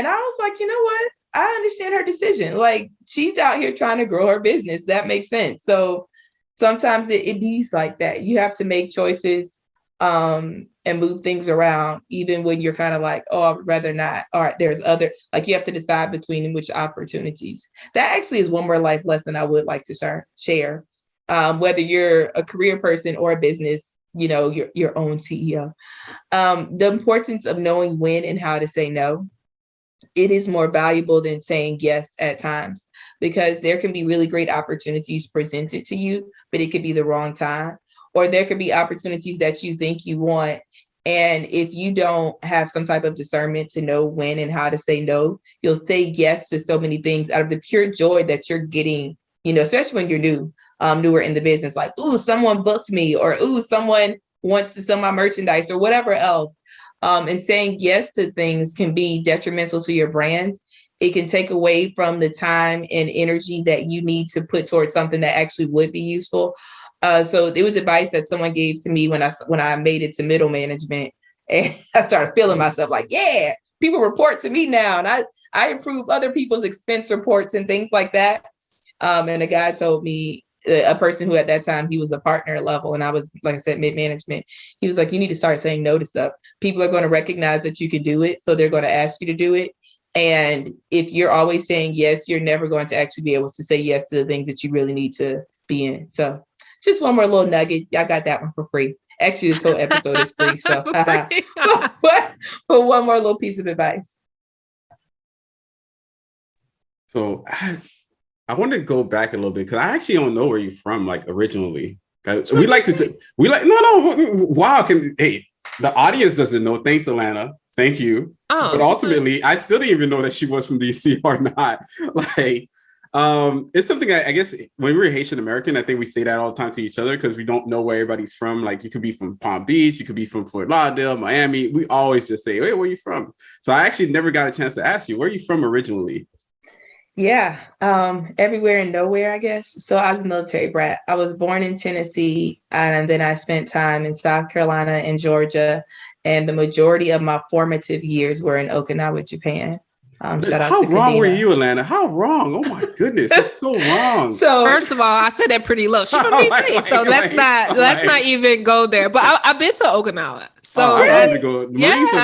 I was like, you know what? I understand her decision. Like, she's out here trying to grow her business. That makes sense. So sometimes it bees like that. You have to make choices and move things around, even when you're kind of like, oh, I'd rather not. Or there's other, like, you have to decide between which opportunities. That actually is one more life lesson I would like to share. Whether you're a career person or a business, your own CEO. The importance of knowing when and how to say no. It is more valuable than saying yes at times, because there can be really great opportunities presented to you, but it could be the wrong time. Or there could be opportunities that you think you want, And if you don't have some type of discernment to know when and how to say no, you'll say yes to so many things out of the pure joy that you're getting, especially when you're newer in the business, like, ooh, someone booked me, or ooh, someone wants to sell my merchandise or whatever else. And saying yes to things can be detrimental to your brand. It can take away from the time and energy that you need to put towards something that actually would be useful. So it was advice that someone gave to me when I made it to middle management, and I started feeling myself like, yeah, people report to me now, and I improve other people's expense reports and things like that. And a guy told me, a person who at that time, he was a partner level, and I was, like I said, mid-management. He was like, you need to start saying no to stuff. People are going to recognize that you can do it, so they're going to ask you to do it. And if you're always saying yes, you're never going to actually be able to say yes to the things that you really need to be in. So just one more little nugget. Y'all got that one for free. Actually, this whole episode is free. So but one more little piece of advice. So I want to go back a little bit because I actually don't know where you're from, like originally. We like wow. Hey, the audience doesn't know. Thanks, Alana. Thank you. Oh, but ultimately, I still didn't even know that she was from DC or not. Like, it's something I guess when we're Haitian American, I think we say that all the time to each other because we don't know where everybody's from. Like, you could be from Palm Beach, you could be from Fort Lauderdale, Miami. We always just say, "Hey, where are you from?" So I actually never got a chance to ask you, where are you from originally? Yeah, everywhere and nowhere, I guess. So I was a military brat. I was born in Tennessee, and then I spent time in South Carolina and Georgia, and the majority of my formative years were in Okinawa, Japan. Shout out How to wrong were Kadena. you, Alana? How wrong? Oh my goodness, that's so wrong. So first of all, I said that pretty low. She from DC, so let's not even go there. But I've been to Okinawa, so I wanted to go. I've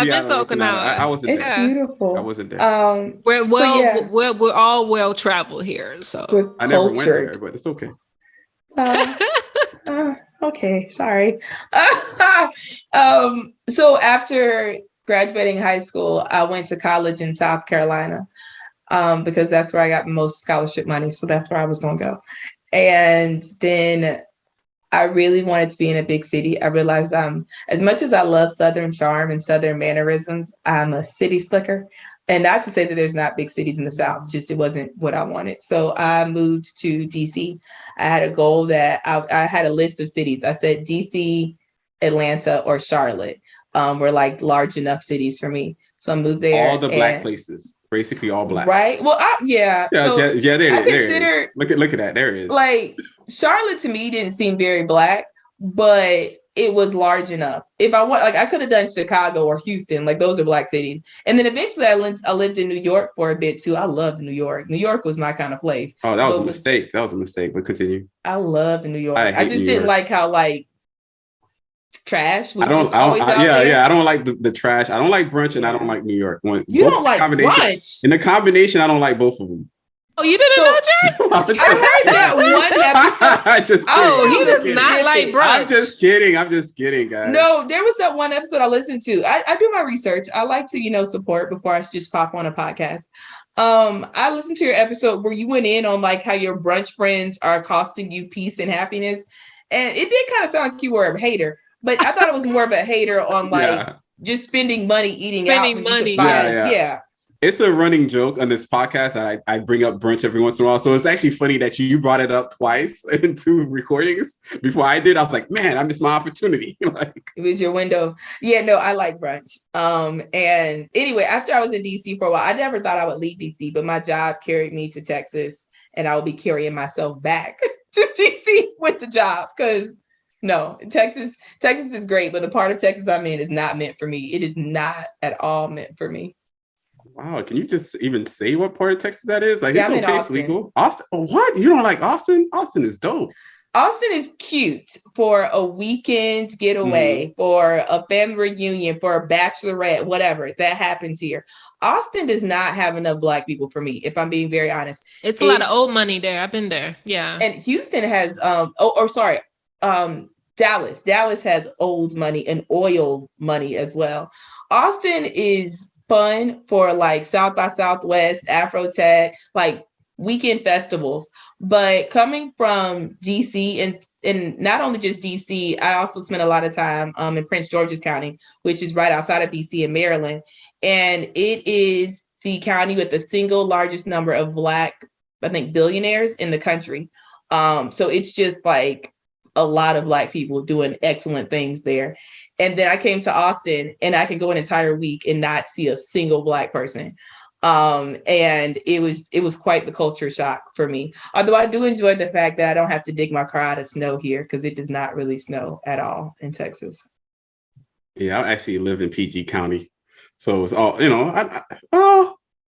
been to Okinawa. I wasn't it's there. beautiful. I wasn't there. We're all well traveled here, so we're I never went cultured. there, but it's okay. Okay, sorry. So after graduating high school, I went to college in South Carolina because that's where I got most scholarship money. So that's where I was going to go. And then I really wanted to be in a big city. I realized as much as I love Southern charm and Southern mannerisms, I'm a city slicker. And not to say that there's not big cities in the South, just it wasn't what I wanted. So I moved to DC. I had a goal that I had a list of cities. I said DC, Atlanta, or Charlotte were like large enough cities for me. So I moved there. All the black places, basically all black. Right. Well, yeah. So there it is. Look at that. There it is. Like Charlotte to me didn't seem very black, but it was large enough. If I want, like, I could have done Chicago or Houston, like those are black cities. And then eventually I lived in New York for a bit too. I loved New York. New York was my kind of place. Oh, that was a mistake. That was a mistake, but continue. I loved New York. I just didn't like how like trash was always out there. I don't like the trash. I don't like brunch, and I don't like New York. You don't like brunch? In the combination, I don't like both of them. Oh, you didn't know, Jay? I heard that one episode. He does not like brunch. I'm just kidding, guys. No, there was that one episode I listened to. I do my research. I like to, support before I just pop on a podcast. I listened to your episode where you went in on like how your brunch friends are costing you peace and happiness. And it did kind of sound like you were a hater, but I thought it was more of a hater on like just spending money, eating out. Yeah. It's a running joke on this podcast that I bring up brunch every once in a while. So it's actually funny that you brought it up twice in 2 recordings. Before I did, I was like, man, I missed my opportunity. Like, it was your window. Yeah, no, I like brunch. And anyway, after I was in DC for a while, I never thought I would leave DC, but my job carried me to Texas, and I will be carrying myself back to DC with the job because no, Texas is great, but the part of Texas I'm in is not meant for me. It is not at all meant for me. Wow, can you just even say what part of Texas that is? Like, yeah, it's okay, it's legal. Austin, what? You don't like Austin? Austin is dope. Austin is cute for a weekend getaway, for a family reunion, for a bachelorette, whatever that happens here. Austin does not have enough black people for me, if I'm being very honest. It's a lot of old money there. I've been there. Yeah. And Houston has, Dallas. Dallas has old money and oil money as well. Austin is fun for like South by Southwest, Afrotech, like weekend festivals. But coming from DC and not only just DC, I also spent a lot of time in Prince George's County, which is right outside of DC in Maryland. And it is the county with the single largest number of Black, I think, billionaires in the country. So it's just like a lot of Black people doing excellent things there. And then I came to Austin and I could go an entire week and not see a single Black person. And it was quite the culture shock for me. Although I do enjoy the fact that I don't have to dig my car out of snow here because it does not really snow at all in Texas. Yeah, I actually live in PG County. So it's all, I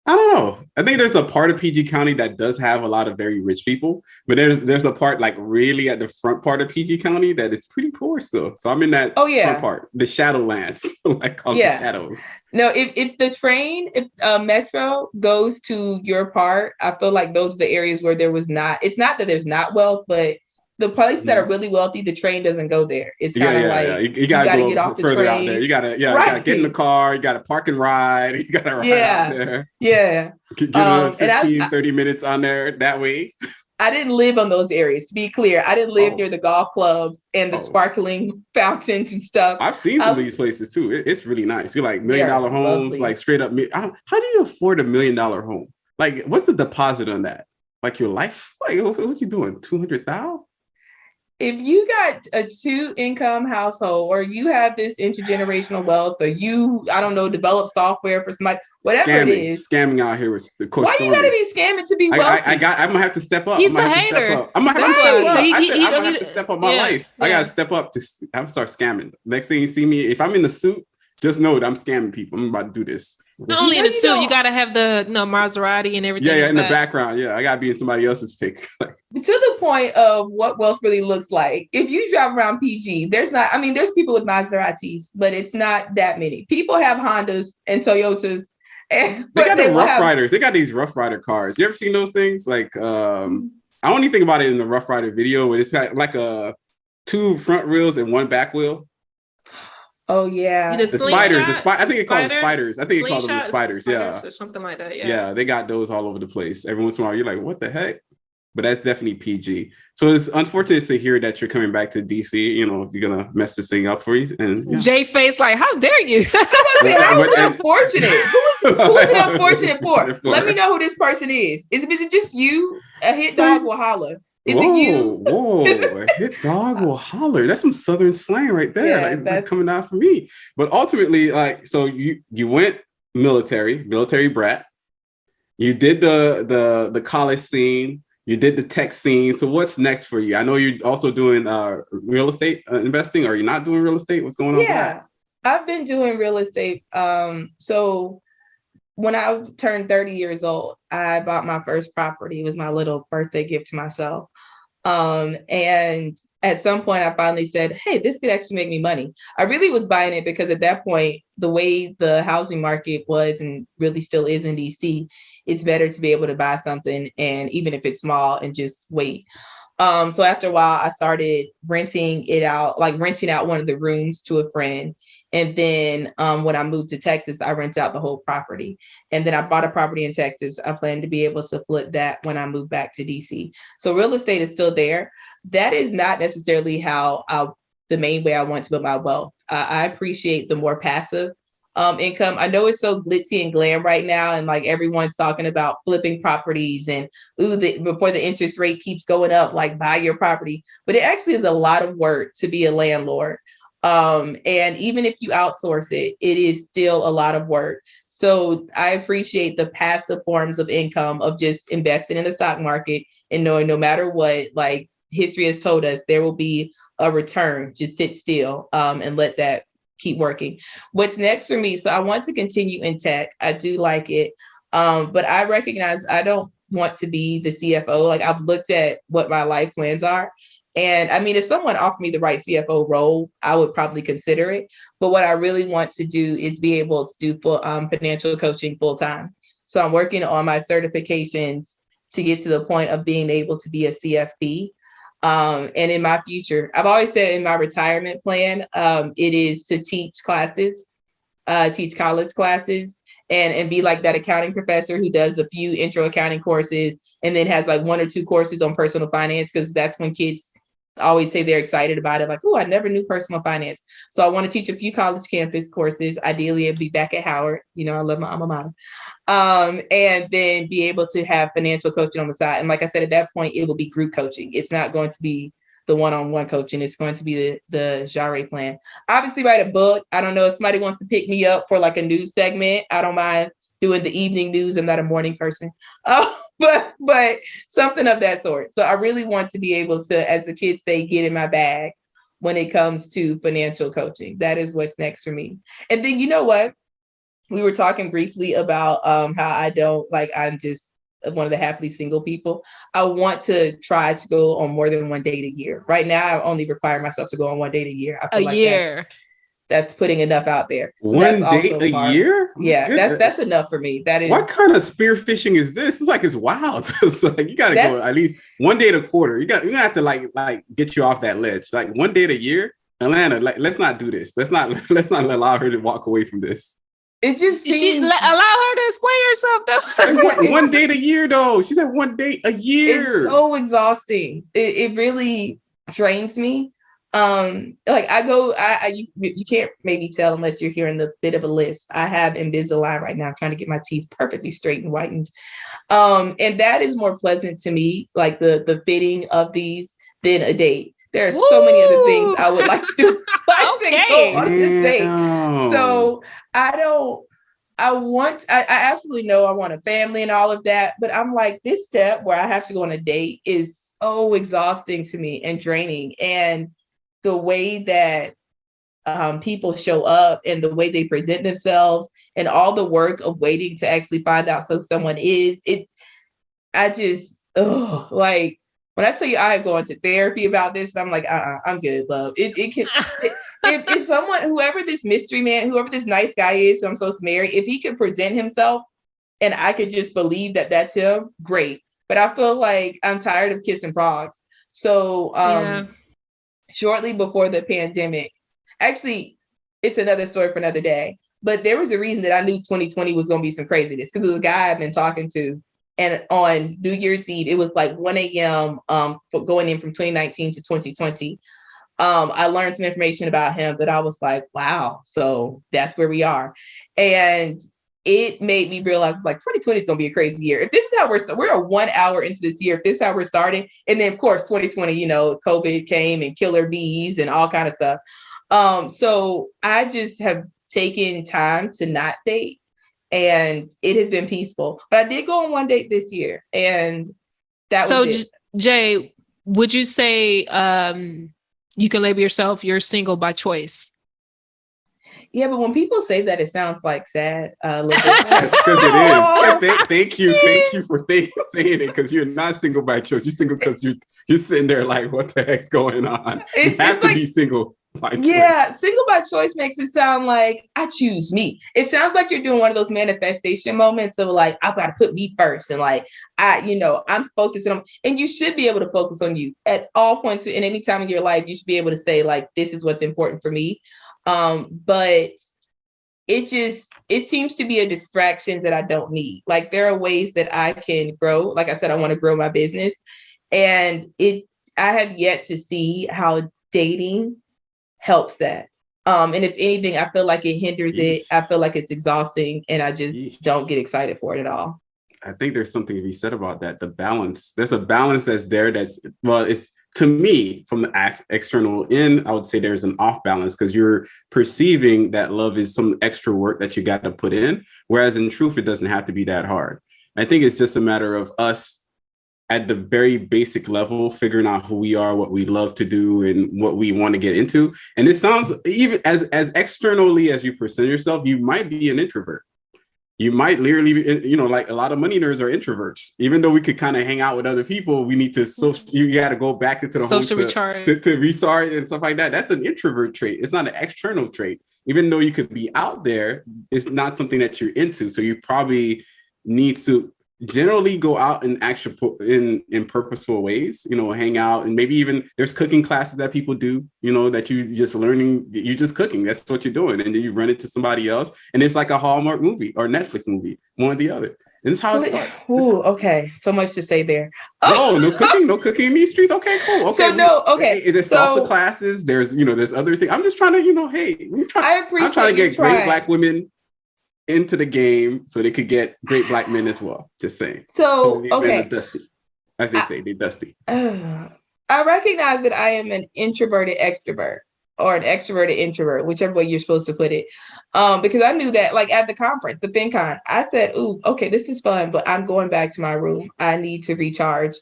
don't know. I think there's a part of PG County that does have a lot of very rich people, but there's a part like really at the front part of PG County that it's pretty poor still. So I'm in that front part, the Shadowlands, like called the shadows. No, if the train, Metro goes to your part, I feel like those are the areas where there was not. It's not that there's not wealth, but the places that are really wealthy, the train doesn't go there. It's kind of like you gotta get off the train. Out there. You gotta get in the car. You gotta park and ride. You gotta ride out there. Yeah. Get 30 minutes on there that way. I didn't live on those areas, to be clear. I didn't live near the golf clubs and the sparkling fountains and stuff. I've seen some of these places too. It's really nice. You're like $1 million homes, lovely. Like straight up. How do you afford $1 million home? Like, what's the deposit on that? Like your life? Like, what you doing? 200,000? If you got a 2-income household, or you have this intergenerational wealth, or you, I don't know, develop software for somebody, whatever it is. Scamming out here with the Coach Why Stormy. You gotta be scamming to be wealthy? I'm gonna have to step up. He's a hater. I'm gonna have to step up. I'm gonna have to step up my life. I gotta step up I'm gonna start scamming. Next thing you see me, if I'm in the suit, just know that I'm scamming people. I'm about to do this. Not only in the suit, you gotta have the Maserati and everything. Yeah, in the background. Yeah, I gotta be in somebody else's pic. To the point of what wealth really looks like. If you drive around PG, there's people with Maseratis, but it's not that many. People have Hondas and Toyotas. They got the Rough Riders. They got these Rough Rider cars. You ever seen those things? Like, I only think about it in the Rough Rider video, where it's got like 2 front wheels and 1 back wheel. Oh yeah, the spiders. I think it called them spiders. I think it called them the spiders. Yeah, or something like that. Yeah, they got those all over the place. Every once in a while, you're like, "What the heck?" But that's definitely PG. So it's unfortunate to hear that you're coming back to DC. You know, you're gonna mess this thing up for you. And Jay face like, "How dare you?" How was it unfortunate? Who was it unfortunate for? Let me know who this person is. Is it just you? A hit dog will holler. Is it you? Whoa, a hit dog will holler. That's some Southern slang right there. Yeah, that's coming out for me. But ultimately, like, so you went military brat. You did the college scene. You did the tech scene. So what's next for you? I know you're also doing real estate investing. Are you not doing real estate? What's going on? Yeah, I've been doing real estate. So when I turned 30 years old, I bought my first property. It was my little birthday gift to myself. And at some point I finally said, hey, this could actually make me money. I really was buying it because at that point, the way the housing market was and really still is in DC, it's better to be able to buy something, and even if it's small, and just wait. So after a while, I started renting out one of the rooms to a friend. And then when I moved to Texas, I rent out the whole property. And then I bought a property in Texas. I plan to be able to flip that when I move back to DC. So real estate is still there. That is not necessarily the main way I want to build my wealth. I appreciate the more passive income. I know it's so glitzy and glam right now, and like everyone's talking about flipping properties and before the interest rate keeps going up, like buy your property. But it actually is a lot of work to be a landlord. And even if you outsource it, it is still a lot of work. So I appreciate the passive forms of income of just investing in the stock market and knowing no matter what, like history has told us, there will be a return. Just sit still and let that keep working. What's next for me? So I want to continue in tech. I do like it. But I recognize I don't want to be the CFO. Like I've looked at what my life plans are. And I mean, if someone offered me the right CFO role, I would probably consider it. But what I really want to do is be able to do full financial coaching full time. So I'm working on my certifications to get to the point of being able to be a CFP. And in my future, I've always said in my retirement plan, it is to teach college classes. and be like that accounting professor who does a few intro accounting courses and then has like 1 or 2 courses on personal finance, because that's when kids always say they're excited about it. Like, oh, I never knew personal finance. So I want to teach a few college campus courses. Ideally, I'd be back at Howard. You know, I love my alma mater. And then be able to have financial coaching on the side. And like I said, at that point, it will be group coaching. It's not going to be the one-on-one coaching. It's going to be the Jarre plan. Obviously, write a book. I don't know if somebody wants to pick me up for like a news segment. I don't mind doing the evening news. I'm not a morning person. But something of that sort. So I really want to be able to, as the kids say, get in my bag when it comes to financial coaching. That is what's next for me. And then, you know what? We were talking briefly about how I'm just one of the happily single people. I want to try to go on more than 1 date a year. Right now, I only require myself to go on 1 date a year. I feel like that's putting enough out there. So 1 date a year? Yeah, that's enough for me. That is. What kind of spearfishing is this? It's like, it's wild. It's like, you got to go at least 1 date a quarter. You have to like get you off that ledge. Like 1 date a year, Atlanta. Like, let's not do this. Let's not allow her to walk away from this. It just seems... allow her to explain herself though. Like, one date a year though. She said 1 date a year. It's so exhausting. It really drains me. Like you can't maybe tell unless you're hearing the bit of a list. I have Invisalign right now. I'm trying to get my teeth perfectly straight and whitened. And that is more pleasant to me, like the fitting of these, than a date. There are so many other things I would like to do. Go on this date. So I absolutely know I want a family and all of that, but I'm like, this step where I have to go on a date is so exhausting to me and draining. And the way that people show up and the way they present themselves and all the work of waiting to actually find out who someone is, like, when I tell you I have gone to therapy about this, and I'm like, I'm good, love. If someone, whoever this mystery man, whoever this nice guy is who I'm supposed to marry, if he could present himself and I could just believe that that's him, great. But I feel like I'm tired of kissing frogs. So shortly before the pandemic, actually, it's another story for another day, but there was a reason that I knew 2020 was going to be some craziness, because there was a guy I've been talking to. And on New Year's Eve, it was like 1 a.m. For going in from 2019 to 2020. I learned some information about him that I was like, wow, so that's where we are. And it made me realize, like, 2020 is going to be a crazy year. If this is how we're 1 hour into this year, if this is how we're starting, and then of course 2020, COVID came and killer bees and all kind of stuff. So I just have taken time to not date. And it has been peaceful. But I did go on 1 date this year, and that was it. Jay, would you say you can label yourself, you're single by choice? Yeah, but when people say that, it sounds like sad. Because it is. Thank you for saying it, because you're not single by choice. You're single because you're sitting there like, what the heck's going on? You have to be single. Yeah, single by choice makes it sound like I choose me. It sounds like you're doing one of those manifestation moments of like, I've got to put me first, and like I'm focusing on, and you should be able to focus on you at all points in any time in your life. You should be able to say like, this is what's important for me. But it seems to be a distraction that I don't need. Like, there are ways that I can grow. Like I said, I want to grow my business, and I have yet to see how dating helps that. And if anything, I feel like it hinders it. I feel like it's exhausting, and I just don't get excited for it at all. I think there's something to be said about that. The balance. There's a balance that's there. It's, to me, from the external in, I would say there's an off balance, because you're perceiving that love is some extra work that you got to put in. Whereas in truth, it doesn't have to be that hard. I think it's just a matter of us at the very basic level, figuring out who we are, what we love to do, and what we want to get into. And it sounds, even as externally as you present yourself, you might be an introvert. You might literally be, like a lot of money nerds are introverts. Even though we could kind of hang out with other people, we need to you got to go back into the social home recharge to recharge and stuff like that. That's an introvert trait. It's not an external trait. Even though you could be out there, it's not something that you're into. So you probably need to generally go out in actual in purposeful ways, hang out, and maybe even there's cooking classes that people do, that you just learning, you're just cooking. That's what you're doing. And then you run into somebody else and it's like a Hallmark movie or Netflix movie, one or the other. And this is how it starts. Ooh, okay. So much to say there. No cooking in these streets. Okay, cool. Okay. Okay. There's salsa classes. There's other things. I'm just trying to, hey, I'm trying to get great Black women into the game so they could get great Black men as well. Just saying. So, okay. Dusty. As they say, they're dusty. I recognize that I am an introverted extrovert or an extroverted introvert, whichever way you're supposed to put it. Because I knew that, like at the conference, the FinCon, I said, ooh, okay, this is fun, but I'm going back to my room. I need to recharge.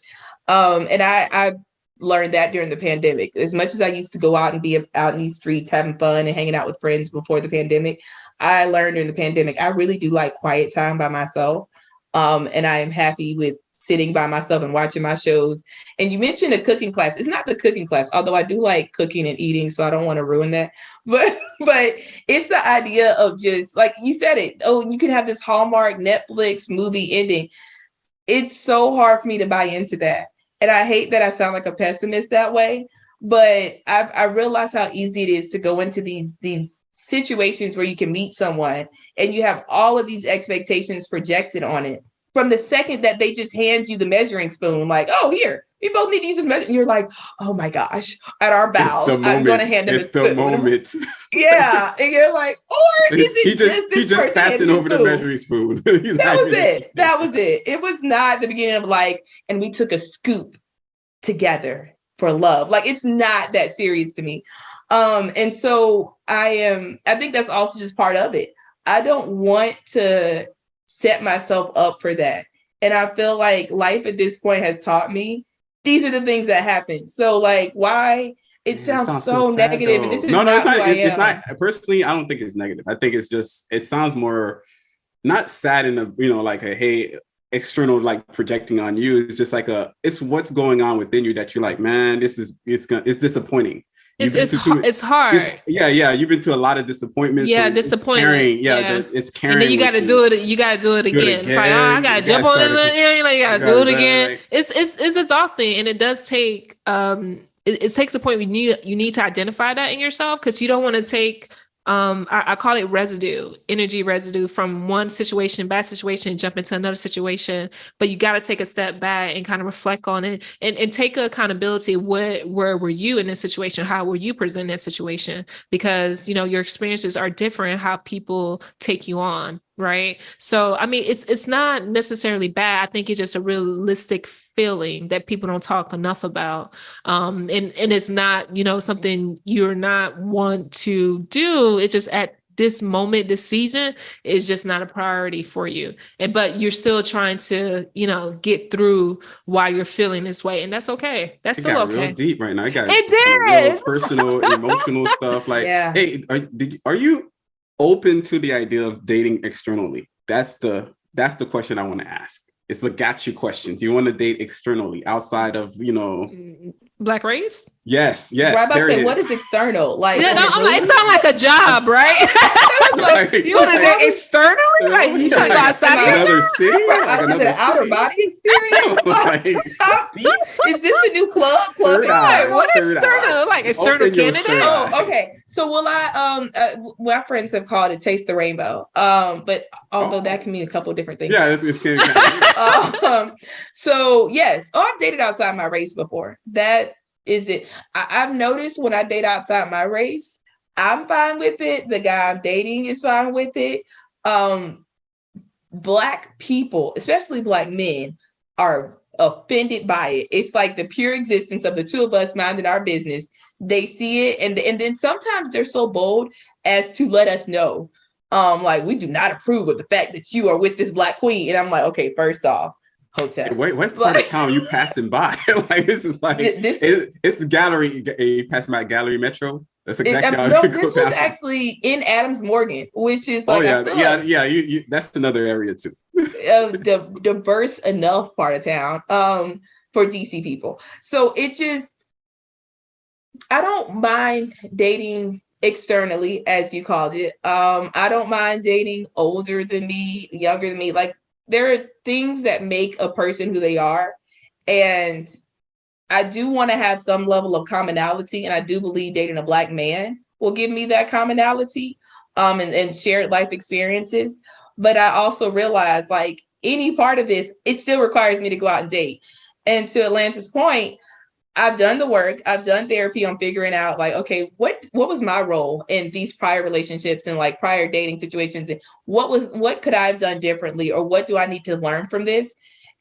And I learned that during the pandemic. As much as I used to go out and be out in these streets having fun and hanging out with friends before the pandemic, I learned during the pandemic, I really do like quiet time by myself. And I am happy with sitting by myself and watching my shows. And you mentioned a cooking class. It's not the cooking class, although I do like cooking and eating, so I don't want to ruin that. But it's the idea of just, like you said it, you can have this Hallmark Netflix movie ending. It's so hard for me to buy into that. And I hate that I sound like a pessimist that way, but I realize how easy it is to go into these situations where you can meet someone and you have all of these expectations projected on it. From the second that they just hand you the measuring spoon, like, oh, here, we both need to use this measure. And you're like, oh my gosh, at our bows, I'm going to hand him a spoon. It's the moment. Yeah. And you're like, or is it he just passing over the measuring spoon. That was it. It was not the beginning of like, and we took a scoop together for love. Like, it's not that serious to me. And so I think that's also just part of it. I don't want to set myself up for that. And I feel like life at this point has taught me these are the things that happen. So like, why it sounds so negative. And this is it's not personally, I don't think it's negative. I think it's just, it sounds more not sad in a, like a, hey, external, like projecting on you. It's just like it's what's going on within you that you're like, man, it's disappointing. It's hard. You've been to a lot of disappointments. Yeah, disappointment. It's carrying. And then you got to do it. You got to do it again. It's like, I got to jump on this. You got to do it again. Right. It's exhausting, and it does take. It takes a point where you need to identify that in yourself, because you don't want to take. I call it energy residue from one situation, bad situation, and jump into another situation. But you got to take a step back and kind of reflect on it and take accountability. Where were you in this situation? How were you presenting that situation? Because, your experiences are different, how people take you on. Right. So, I mean, it's not necessarily bad. I think it's just a realistic feeling that people don't talk enough about. And it's not, something you're not want to do. It's just at this moment, this season is just not a priority for you. But you're still trying to, get through while you're feeling this way. And that's okay. That's still okay. Real deep right now. It did. Real personal, emotional stuff. Like, hey, are you open to the idea of dating externally? That's the question I want to ask. It's the got you question. Do you want to date externally outside of, Black race? Yes. Right, about to say, what is external? Like, it sounds like a job, right? Like, you want to date externally? Like, you trying to go outside of another city? Is it an outer body experience? Is this the new club? What external? Like external candidate? Oh, okay. So my friends have called it taste the rainbow. But although that can mean a couple of different things. Yeah, it's kind of so yes. I've dated outside my race before. That is it. I've noticed when I date outside my race, I'm fine with it. The guy I'm dating is fine with it. Black people, especially Black men, are offended by it. It's like the pure existence of the two of us minding our business. They see it, and then sometimes they're so bold as to let us know, like, we do not approve of the fact that you are with this Black queen. And I'm like, okay, first off, hotel. Wait, what part of town you passing by? Like, this is like it's the gallery. You passing by Gallery Metro. That's exactly how this was actually in Adams Morgan, which is like, You that's another area too. The diverse enough part of town for DC people. So it just, I don't mind dating externally, as you called it. I don't mind dating older than me, younger than me. Like, there are things that make a person who they are. And I do want to have some level of commonality. And I do believe dating a Black man will give me that commonality, and shared life experiences. But I also realize, like, any part of this, it still requires me to go out and date. And to Atlanta's point, I've done the work. I've done therapy on figuring out, like, okay, what was my role in these prior relationships and like prior dating situations, and what could I have done differently, or what do I need to learn from this?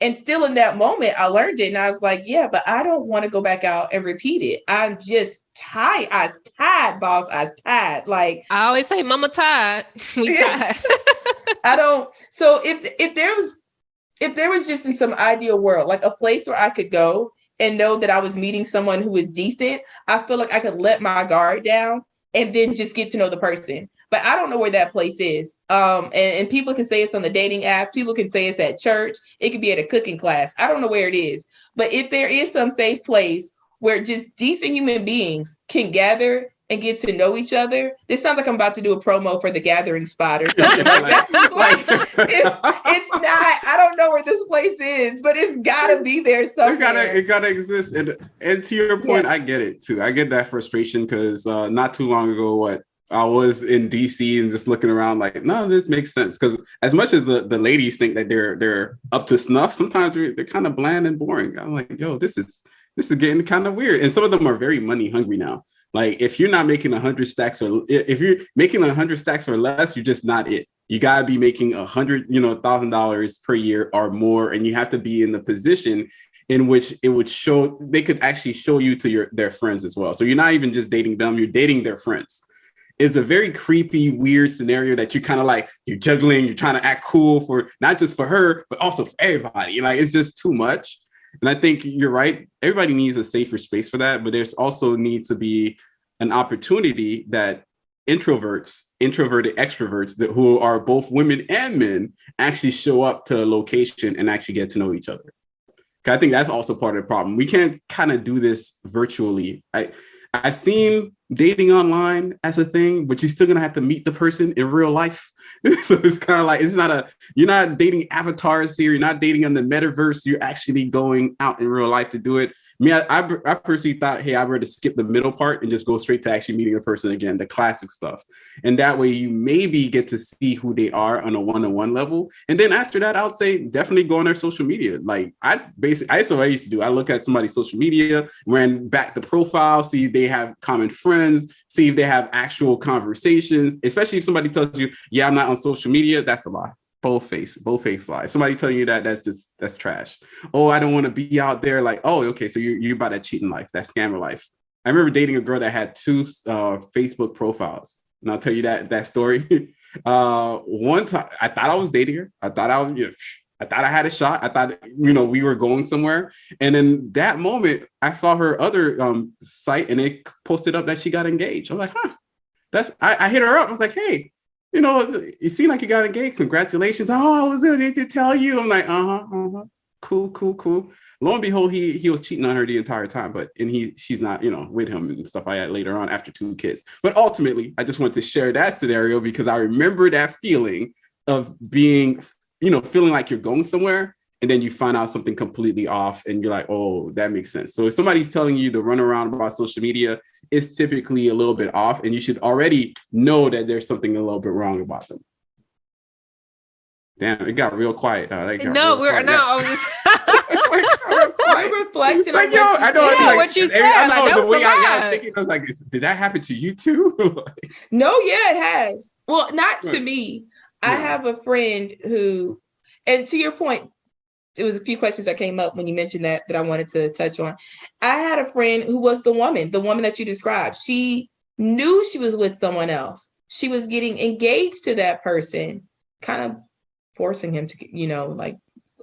And still in that moment, I learned it, and I was like, yeah, but I don't want to go back out and repeat it. I'm just tired. I was tired, boss. I was tired. Like, I always say, "Mama tired." We tired. I don't. So if there was just in some ideal world, like a place where I could go and know that I was meeting someone who was decent, I feel like I could let my guard down and then just get to know the person. But I don't know where that place is. And people can say it's on the dating app. People can say it's at church. It could be at a cooking class. I don't know where it is. But if there is some safe place where just decent human beings can gather and get to know each other. This sounds like I'm about to do a promo for the Gathering Spot or something like that. Like, it's not, I don't know where this place is, but it's gotta be there somewhere. It gotta exist. And to your point, I get it too. I get that frustration because not too long ago, I was in DC and just looking around like, no, this makes sense. Because as much as the ladies think that they're up to snuff, sometimes they're kind of bland and boring. I'm like, yo, this is getting kind of weird. And some of them are very money hungry now. Like, if you're not making 100 stacks, or if you're making 100 stacks or less, you're just not it. You gotta be making $100,000 per year or more, and you have to be in the position in which it would show they could actually show you to their friends as well. So you're not even just dating them; you're dating their friends. It's a very creepy, weird scenario that you kind of like. You're juggling. You're trying to act cool for not just for her, but also for everybody. Like, it's just too much. And I think you're right. Everybody needs a safer space for that, but there's also needs to be an opportunity that introverted extroverts who are both women and men actually show up to a location and actually get to know each other. I think that's also part of the problem. We can't kind of do this virtually. I've seen dating online as a thing, but you're still gonna have to meet the person in real life. So it's kind of like, you're not dating avatars here. You're not dating on the metaverse. You're actually going out in real life to do it. I personally thought, hey, I'd rather skip the middle part and just go straight to actually meeting a person again, the classic stuff. And that way you maybe get to see who they are on a one-on-one level. And then after that, I would say definitely go on their social media. Like, that's what I used to do. I look at somebody's social media, ran back the profile, see if they have common friends, see if they have actual conversations, especially if somebody tells you, yeah, I'm not on social media. That's a lie. Both face lie. Somebody telling you that's trash. Oh, I don't want to be out there. Like, oh, okay, so you're about that cheating life, that scammer life. I remember dating a girl that had 2 Facebook profiles, and I'll tell you that story. One time, I thought I was dating her. I thought I had a shot. I thought we were going somewhere. And in that moment, I saw her other site, and it posted up that she got engaged. I was like, huh. I hit her up. I was like, hey. You seem like you got engaged. Congratulations. Oh, I was there to tell you. I'm like, cool. Lo and behold, he was cheating on her the entire time, she's not, with him and stuff like that later on after 2 kids. But ultimately, I just wanted to share that scenario because I remember that feeling of being, feeling like you're going somewhere, and then you find out something completely off, and you're like, oh, that makes sense. So if somebody's telling you to run around about social media, it's typically a little bit off, and you should already know that there's something a little bit wrong about them. Damn, it got real quiet. I was just reflecting on what you said. I know the way I was thinking. I was like, did that happen to you too? No, yeah, it has. Well, not to me. I have a friend who, and to your point, it was a few questions that came up when you mentioned that I wanted to touch on. I had a friend who was the woman that you described. She knew she was with someone else. She was getting engaged to that person, kind of forcing him to, like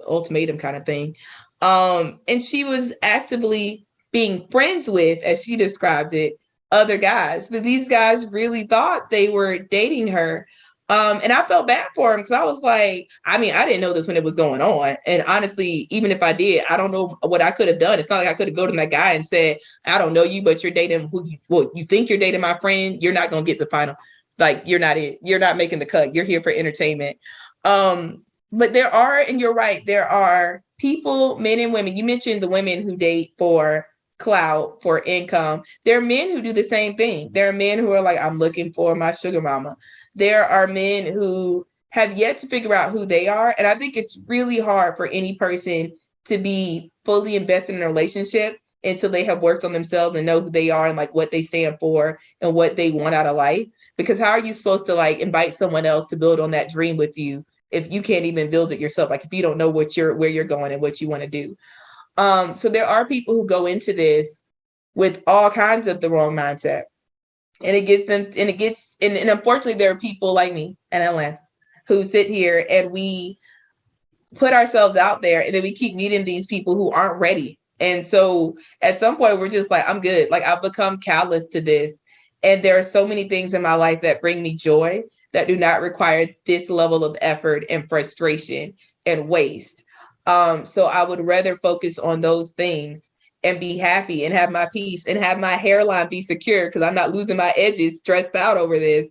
ultimatum kind of thing. And she was actively being friends with, as she described it, other guys. But these guys really thought they were dating her. And I felt bad for him because I was like, I didn't know this when it was going on. And honestly, even if I did, I don't know what I could have done. It's not like I could have gone to that guy and said, I don't know you, but you're dating you think you're dating my friend. You're not going to get the final. Like, you're not it. You're not making the cut. You're here for entertainment. but there are, and you're right, there are people, men and women. You mentioned the women who date for clout, for income. There are men who do the same thing. There are men who are like, I'm looking for my sugar mama. There are men who have yet to figure out who they are. And I think it's really hard for any person to be fully invested in a relationship until they have worked on themselves and know who they are and like what they stand for and what they want out of life. Because how are you supposed to like invite someone else to build on that dream with you if you can't even build it yourself? Like if you don't know where you're going and what you want to do. So there are people who go into this with all kinds of the wrong mindset. And and unfortunately there are people like me in Atlanta who sit here and we put ourselves out there and then we keep meeting these people who aren't ready. And so at some point we're just like, I'm good. Like I've become callous to this. And there are so many things in my life that bring me joy that do not require this level of effort and frustration and waste. So I would rather focus on those things and be happy and have my peace and have my hairline be secure because I'm not losing my edges stressed out over this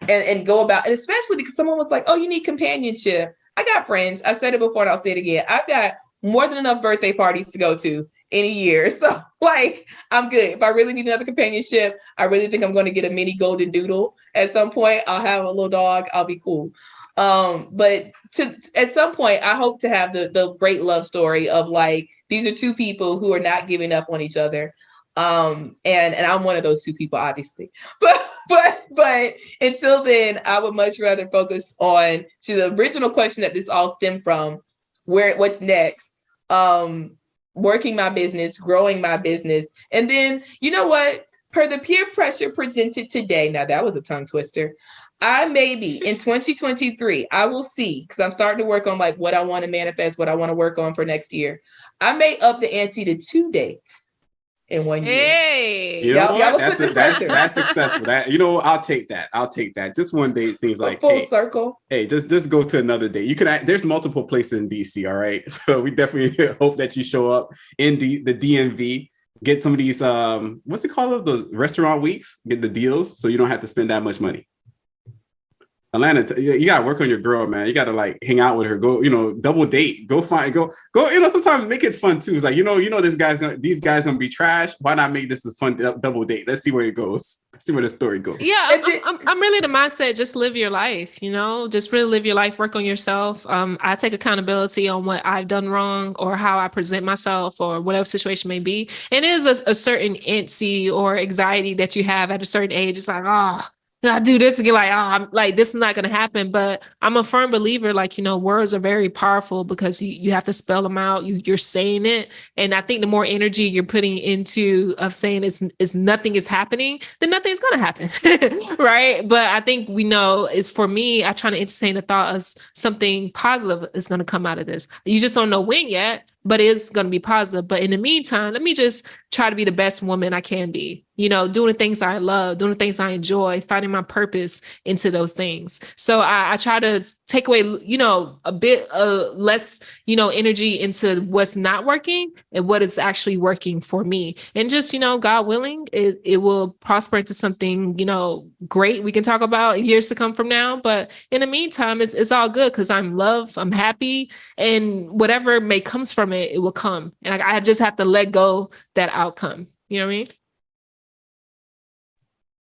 and go about, and especially because someone was like, oh, you need companionship. I got friends. I said it before and I'll say it again. I've got more than enough birthday parties to go to in a year. So like, I'm good. If I really need another companionship, I really think I'm going to get a mini golden doodle at some point. I'll have a little dog. I'll be cool. But at some point, I hope to have the great love story of like, these are two people who are not giving up on each other. And I'm one of those two people, obviously. But until then, I would much rather focus on to the original question that this all stemmed from, what's next? Working my business, growing my business. And then, you know what? Per the peer pressure presented today, now that was a tongue twister. I maybe in 2023, I will see, because I'm starting to work on like what I want to manifest, what I want to work on for next year. I may up the ante to 2 dates in 1 year. Hey, you know what? That's successful. I'll take that. Just one date seems like full circle. Hey, just go to another date. You can. There's multiple places in DC. All right, so we definitely hope that you show up in the DMV. Get some of these what's it called? Those restaurant weeks. Get the deals so you don't have to spend that much money. Atlanta, you gotta work on your girl, man. You gotta like hang out with her. Go, double date. Go. Sometimes make it fun too. It's like these guys gonna be trash. Why not make this a fun double date? Let's see where it goes. Let's see where the story goes. Yeah, I'm really the mindset. Just live your life. Just really live your life. Work on yourself. I take accountability on what I've done wrong or how I present myself or whatever situation may be. And it is a certain antsy or anxiety that you have at a certain age. It's like, I do this again, like, I'm like, this is not going to happen. But I'm a firm believer, like, words are very powerful because you have to spell them out. You're saying it. And I think the more energy you're putting into of saying it's nothing is happening, then nothing's going to happen. Right. But I think we know is for me, I try to entertain the thought of something positive is going to come out of this. You just don't know when yet, but it's going to be positive. But in the meantime, let me just try to be the best woman I can be, doing the things I love, doing the things I enjoy, finding my purpose into those things. So I try to take away, a bit less, energy into what's not working and what is actually working for me. And just, God willing, it will prosper into something, great we can talk about years to come from now. But in the meantime, it's all good because I'm loved, I'm happy, and whatever may comes from it will come. And I just have to let go that outcome. You know what I mean?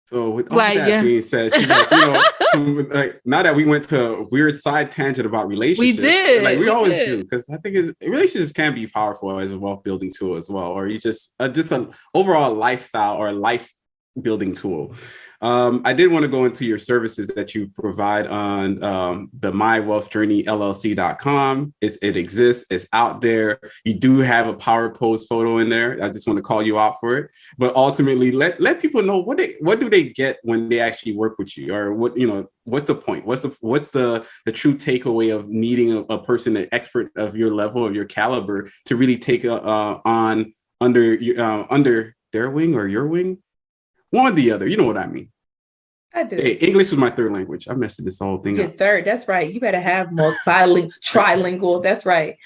So with all that being said, she's like, like now that we went to a weird side tangent about relationships, we did, like we always do, because I think relationships can be powerful as a wealth building tool as well, or you just an overall lifestyle or life building tool. I did want to go into your services that you provide on the mywealthjourneyllc.com. It exists. It's out there. You do have a power pose photo in there. I just want to call you out for it. But ultimately, let people know what do they get when they actually work with you, or what's the point? What's the true takeaway of meeting a person, an expert of your level, of your caliber, to really take on under their wing or your wing? One or the other, you know what I mean. I do. Hey, English was my third language. I'm messing this whole thing up. Third, that's right. You better have trilingual. That's right.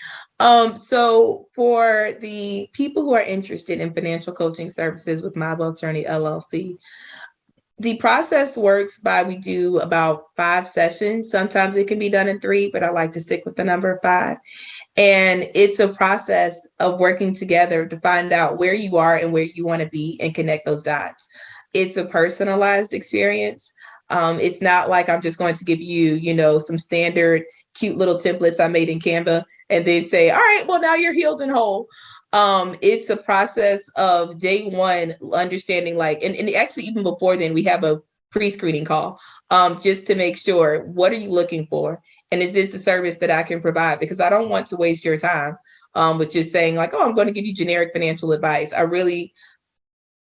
So for the people who are interested in financial coaching services with My Wealth Journey LLC, The process works by we do about 5 sessions. Sometimes it can be done in 3, but I like to stick with the number 5. And it's a process of working together to find out where you are and where you want to be and connect those dots. It's a personalized experience. It's not like I'm just going to give you, some standard cute little templates I made in Canva and then say, all right, well, now you're healed and whole. It's a process of day one, understanding and actually even before then, we have a pre-screening call just to make sure, what are you looking for? And is this a service that I can provide? Because I don't want to waste your time with just saying like, oh, I'm going to give you generic financial advice. I really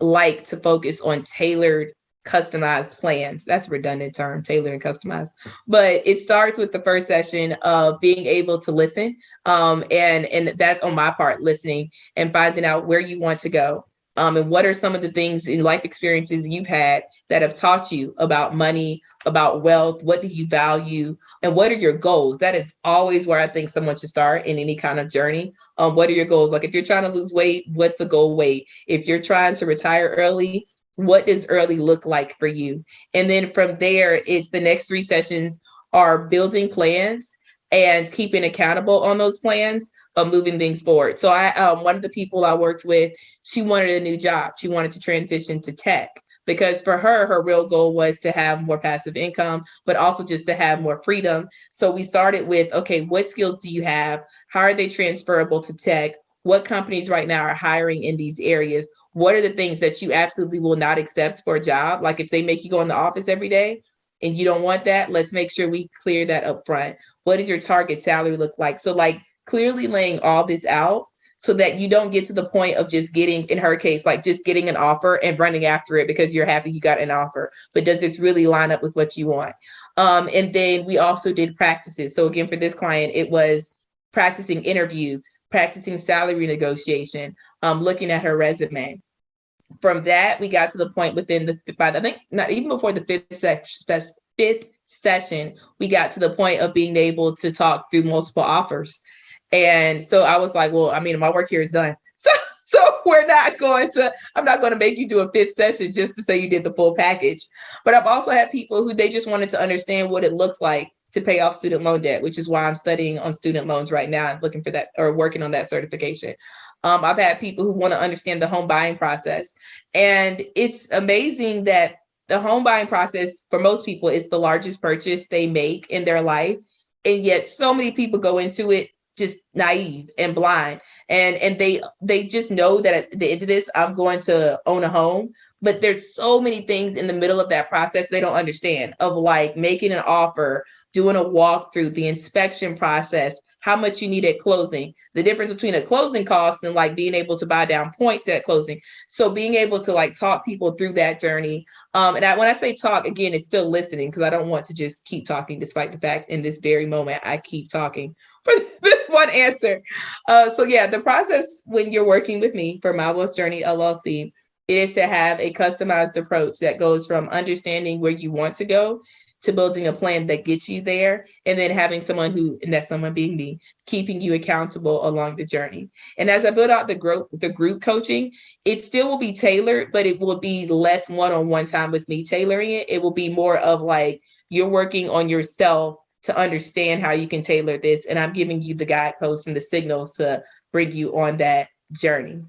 like to focus on tailored, customized plans. That's a redundant term, tailored and customized. But it starts with the first session of being able to listen. And that's on my part, listening and finding out where you want to go. And what are some of the things in life experiences you've had that have taught you about money, about wealth? What do you value? And what are your goals? That is always where I think someone should start in any kind of journey. What are your goals? Like if you're trying to lose weight, what's the goal weight? If you're trying to retire early, what does early look like for you? And then from there, it's the next 3 sessions are building plans and keeping accountable on those plans of moving things forward. So one of the people I worked with, she wanted a new job. She wanted to transition to tech because for her real goal was to have more passive income, but also just to have more freedom. So we started with, okay, what skills do you have? How are they transferable to tech? What companies right now are hiring in these areas? What are the things that you absolutely will not accept for a job? Like if they make you go in the office every day, and you don't want that, let's make sure we clear that up front. What does your target salary look like? So like clearly laying all this out so that you don't get to the point of just getting, in her case, like just getting an offer and running after it because you're happy you got an offer. But does this really line up with what you want? And then we also did practices. So again, for this client, it was practicing interviews, practicing salary negotiation, looking at her resume. From that, we got to the point I think not even before the fifth session, we got to the point of being able to talk through multiple offers. And so I was like, well, I mean, my work here is done. So I'm not going to make you do a 5th session just to say you did the full package. But I've also had people who they just wanted to understand what it looks like to pay off student loan debt, which is why I'm studying on student loans right now and looking for that or working on that certification. I've had people who want to understand the home buying process. And it's amazing that the home buying process for most people is the largest purchase they make in their life. And yet so many people go into it just naive and blind. And they just know that at the end of this, I'm going to own a home. But there's so many things in the middle of that process they don't understand, of like making an offer, doing a walkthrough, the inspection process, how much you need at closing, the difference between a closing cost and like being able to buy down points at closing. So being able to like talk people through that journey. When I say talk, again, it's still listening because I don't want to just keep talking, despite the fact in this very moment, I keep talking for this one answer. So yeah, the process when you're working with me for My Wealth Journey LLC is to have a customized approach that goes from understanding where you want to go to building a plan that gets you there, and then having someone and that someone being me, keeping you accountable along the journey. And as I build out the group coaching, it still will be tailored, but it will be less one-on-one time with me tailoring it. It will be more of like you're working on yourself to understand how you can tailor this, and I'm giving you the guideposts and the signals to bring you on that journey.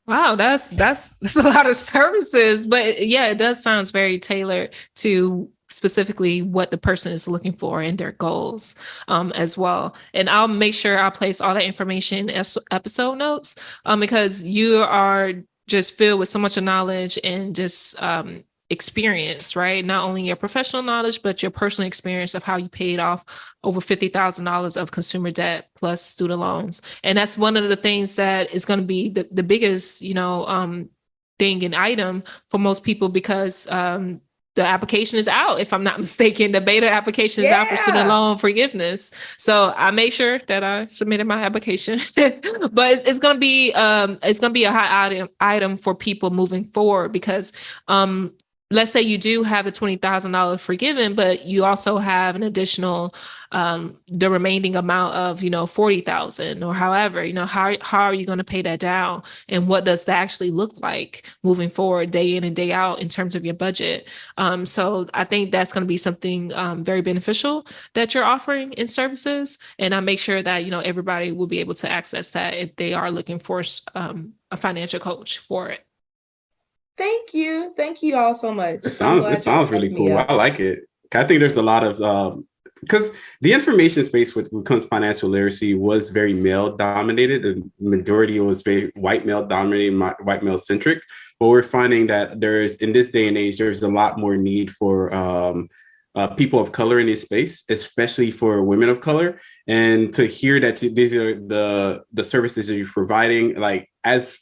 Wow, that's a lot of services, but yeah, it does sounds very tailored to specifically what the person is looking for and their goals as well. And I'll make sure I place all that information in episode notes because you are just filled with so much knowledge and just experience, right? Not only your professional knowledge, but your personal experience of how you paid off over $50,000 of consumer debt plus student loans. And that's one of the things that is going to be the biggest, thing and item for most people because the application is out. If I'm not mistaken, the beta application is out for student loan forgiveness. So I made sure that I submitted my application, but it's going to be a high item for people moving forward because let's say you do have a $20,000 forgiven, but you also have an additional, the remaining amount of, 40,000 or however, how are you going to pay that down? And what does that actually look like moving forward, day in and day out in terms of your budget? So I think that's going to be something very beneficial that you're offering in services. And I make sure that, everybody will be able to access that if they are looking for a financial coach for it. Thank you. Thank you all so much. It sounds really cool. I like it. I think there's a lot of because the information space when it comes to financial literacy was very male dominated. The majority was very white male dominated, white male centric. But we're finding that in this day and age, there's a lot more need for people of color in this space, especially for women of color. And to hear that these are the services that you're providing, like as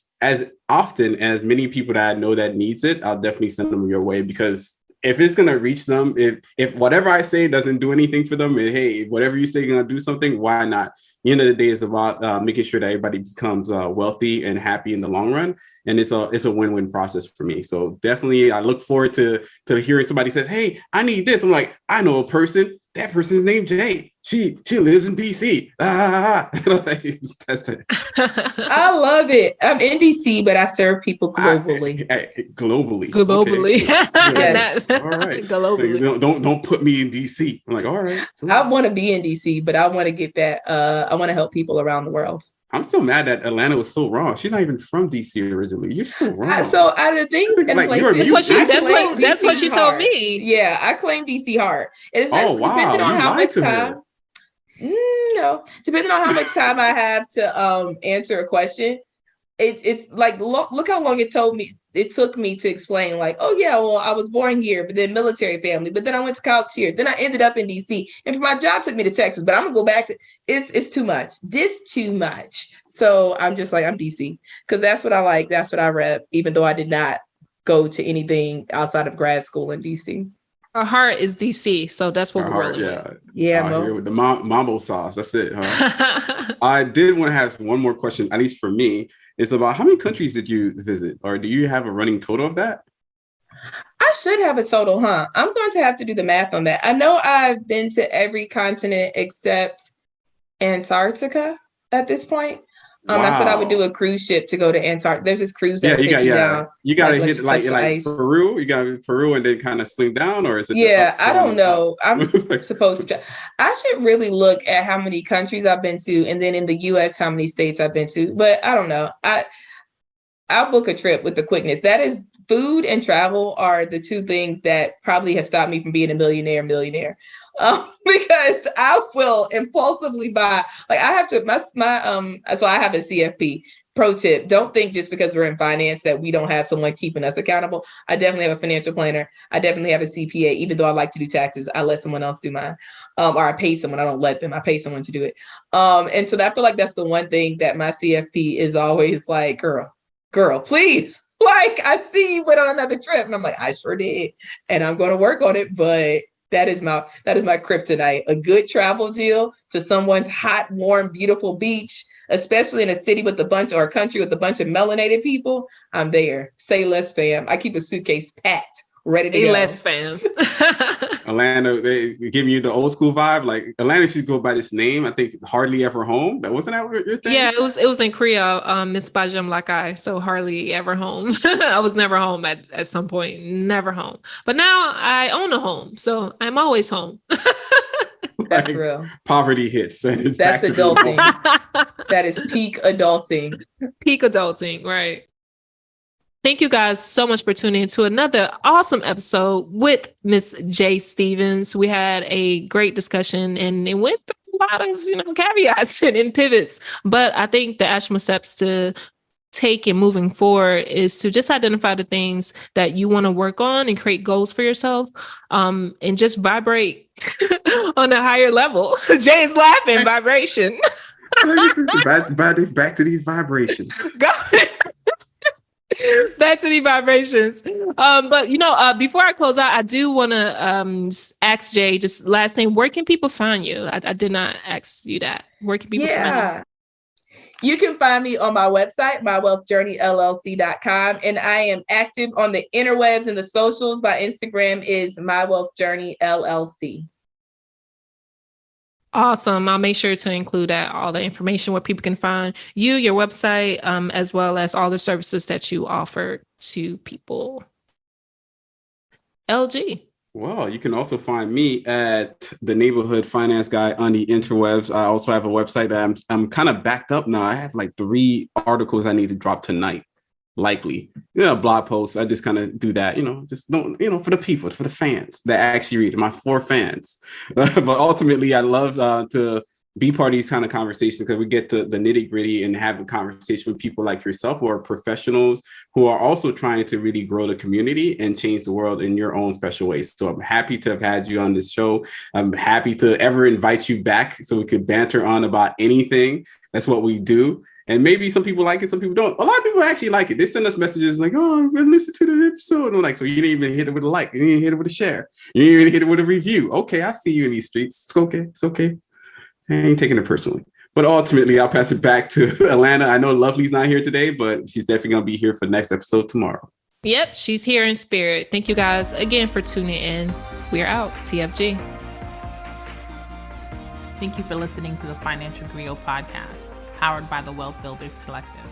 often as many people that I know that needs it, I'll definitely send them your way, because if it's going to reach them, if whatever I say doesn't do anything for them, and hey, whatever you say is going to do something, why not? At the end of the day, it's about making sure that everybody becomes wealthy and happy in the long run. And it's a win-win process for me. So definitely I look forward to hearing somebody says, hey, I need this. I'm like, I know a person. That person's named Jay. She lives in DC. That's it. I love it. I'm in DC, but I serve people globally. Globally. Okay. Yes. All right. Globally. Don't put me in DC. I'm like, all right. Cool. I want to be in DC, but I want to get that. I want to help people around the world. I'm still mad that Atlanta was so wrong. She's not even from DC originally. You're so wrong. So the things and like, places, that's what she told me. Yeah, I claim DC hard. And especially depending on how much time. No, depending on how much time I have to answer a question, it's like look how long it took me to explain, like, oh yeah, well, I was born here, but then military family, but then I went to college here, then I ended up in DC, and for my job took me to Texas, but I'm gonna go back to it's too much. This too much. So I'm just like, I'm DC, because that's what I like, that's what I rep, even though I did not go to anything outside of grad school in DC. Our heart is DC, so that's what we're rolling with. Yeah, here with the mambo sauce. That's it. Huh? I did want to have one more question, at least for me. It's about how many countries did you visit, or do you have a running total of that? I should have a total, huh? I'm going to have to do the math on that. I know I've been to every continent except Antarctica at this point. Wow. I said I would do a cruise ship to go to Antarctica. There's this cruise that takes you down. You got to hit like Peru. You got Peru and then kind of swing down, or is it? Yeah, I don't know. I'm supposed to. I should really look at how many countries I've been to, and then in the U.S. how many states I've been to. But I don't know. I'll book a trip with the quickness. That is, food and travel are the two things that probably have stopped me from being a millionaire. Because I will impulsively buy. Like, I have to so I have a CFP. Pro tip: don't think just because we're in finance that we don't have someone keeping us accountable. I definitely have a financial planner. I definitely have a CPA. Even though I like to do taxes, I let someone else do mine, or I pay someone. I don't let them. I pay someone to do it. And so I feel like that's the one thing that my CFP is always like, girl, please. Like, I see you went on another trip, and I'm like, I sure did, and I'm going to work on it, but. That is my kryptonite. A good travel deal to someone's hot, warm, beautiful beach, especially in a city with a country with a bunch of melanated people. I'm there. Say less, fam. I keep a suitcase packed, ready to go. Say less, fam. Atlanta, they give you the old school vibe. Like, Atlanta should go by this name. I think Hardly Ever Home. That wasn't that your thing? Yeah, it was in Korea. Miss Bajam Lakai. So Hardly Ever Home. I was never home at some point. Never home. But now I own a home, so I'm always home. That's real. Poverty hits. That's adulting. That is peak adulting. Peak adulting, right? Thank you guys so much for tuning in to another awesome episode with Miss Jay Stevens. We had a great discussion, and it went through a lot of, caveats and pivots. But I think the actionable steps to take in moving forward is to just identify the things that you want to work on and create goals for yourself, and just vibrate on a higher level. Jay's laughing. Vibration. Back to these vibrations. Back to the vibrations. But before I close out, I do want to ask Jay, just last name, where can people find you? I did not ask you that. Where can people find you? You can find me on my website, mywealthjourneyllc.com. And I am active on the interwebs and the socials. My Instagram is mywealthjourneyllc. Awesome. I'll make sure to include all the information where people can find you, your website, as well as all the services that you offer to people. LG. Well, you can also find me at the Neighborhood Finance Guy on the interwebs. I also have a website that I'm kind of backed up now. I have like 3 articles I need to drop tonight, likely. Blog posts. I just kind of do that, just don't, for the people, for the fans that actually read it, my 4 fans. But ultimately, I love to be part of these kind of conversations because we get to the nitty gritty and have a conversation with people like yourself who are professionals who are also trying to really grow the community and change the world in your own special ways. So I'm happy to have had you on this show. I'm happy to ever invite you back so we could banter on about anything. That's what we do. And maybe some people like it, some people don't. A lot of people actually like it. They send us messages like, oh, I'm going to listen to the episode. And I'm like, so you didn't even hit it with a like. You didn't even hit it with a share. You didn't even hit it with a review. Okay, I see you in these streets. It's okay. It's okay. I ain't taking it personally. But ultimately, I'll pass it back to Alana. I know Lovely's not here today, but she's definitely going to be here for the next episode tomorrow. Yep, she's here in spirit. Thank you guys again for tuning in. We're out. TFG. Thank you for listening to the Financial Griot podcast, powered by the Wealth Builders Collective.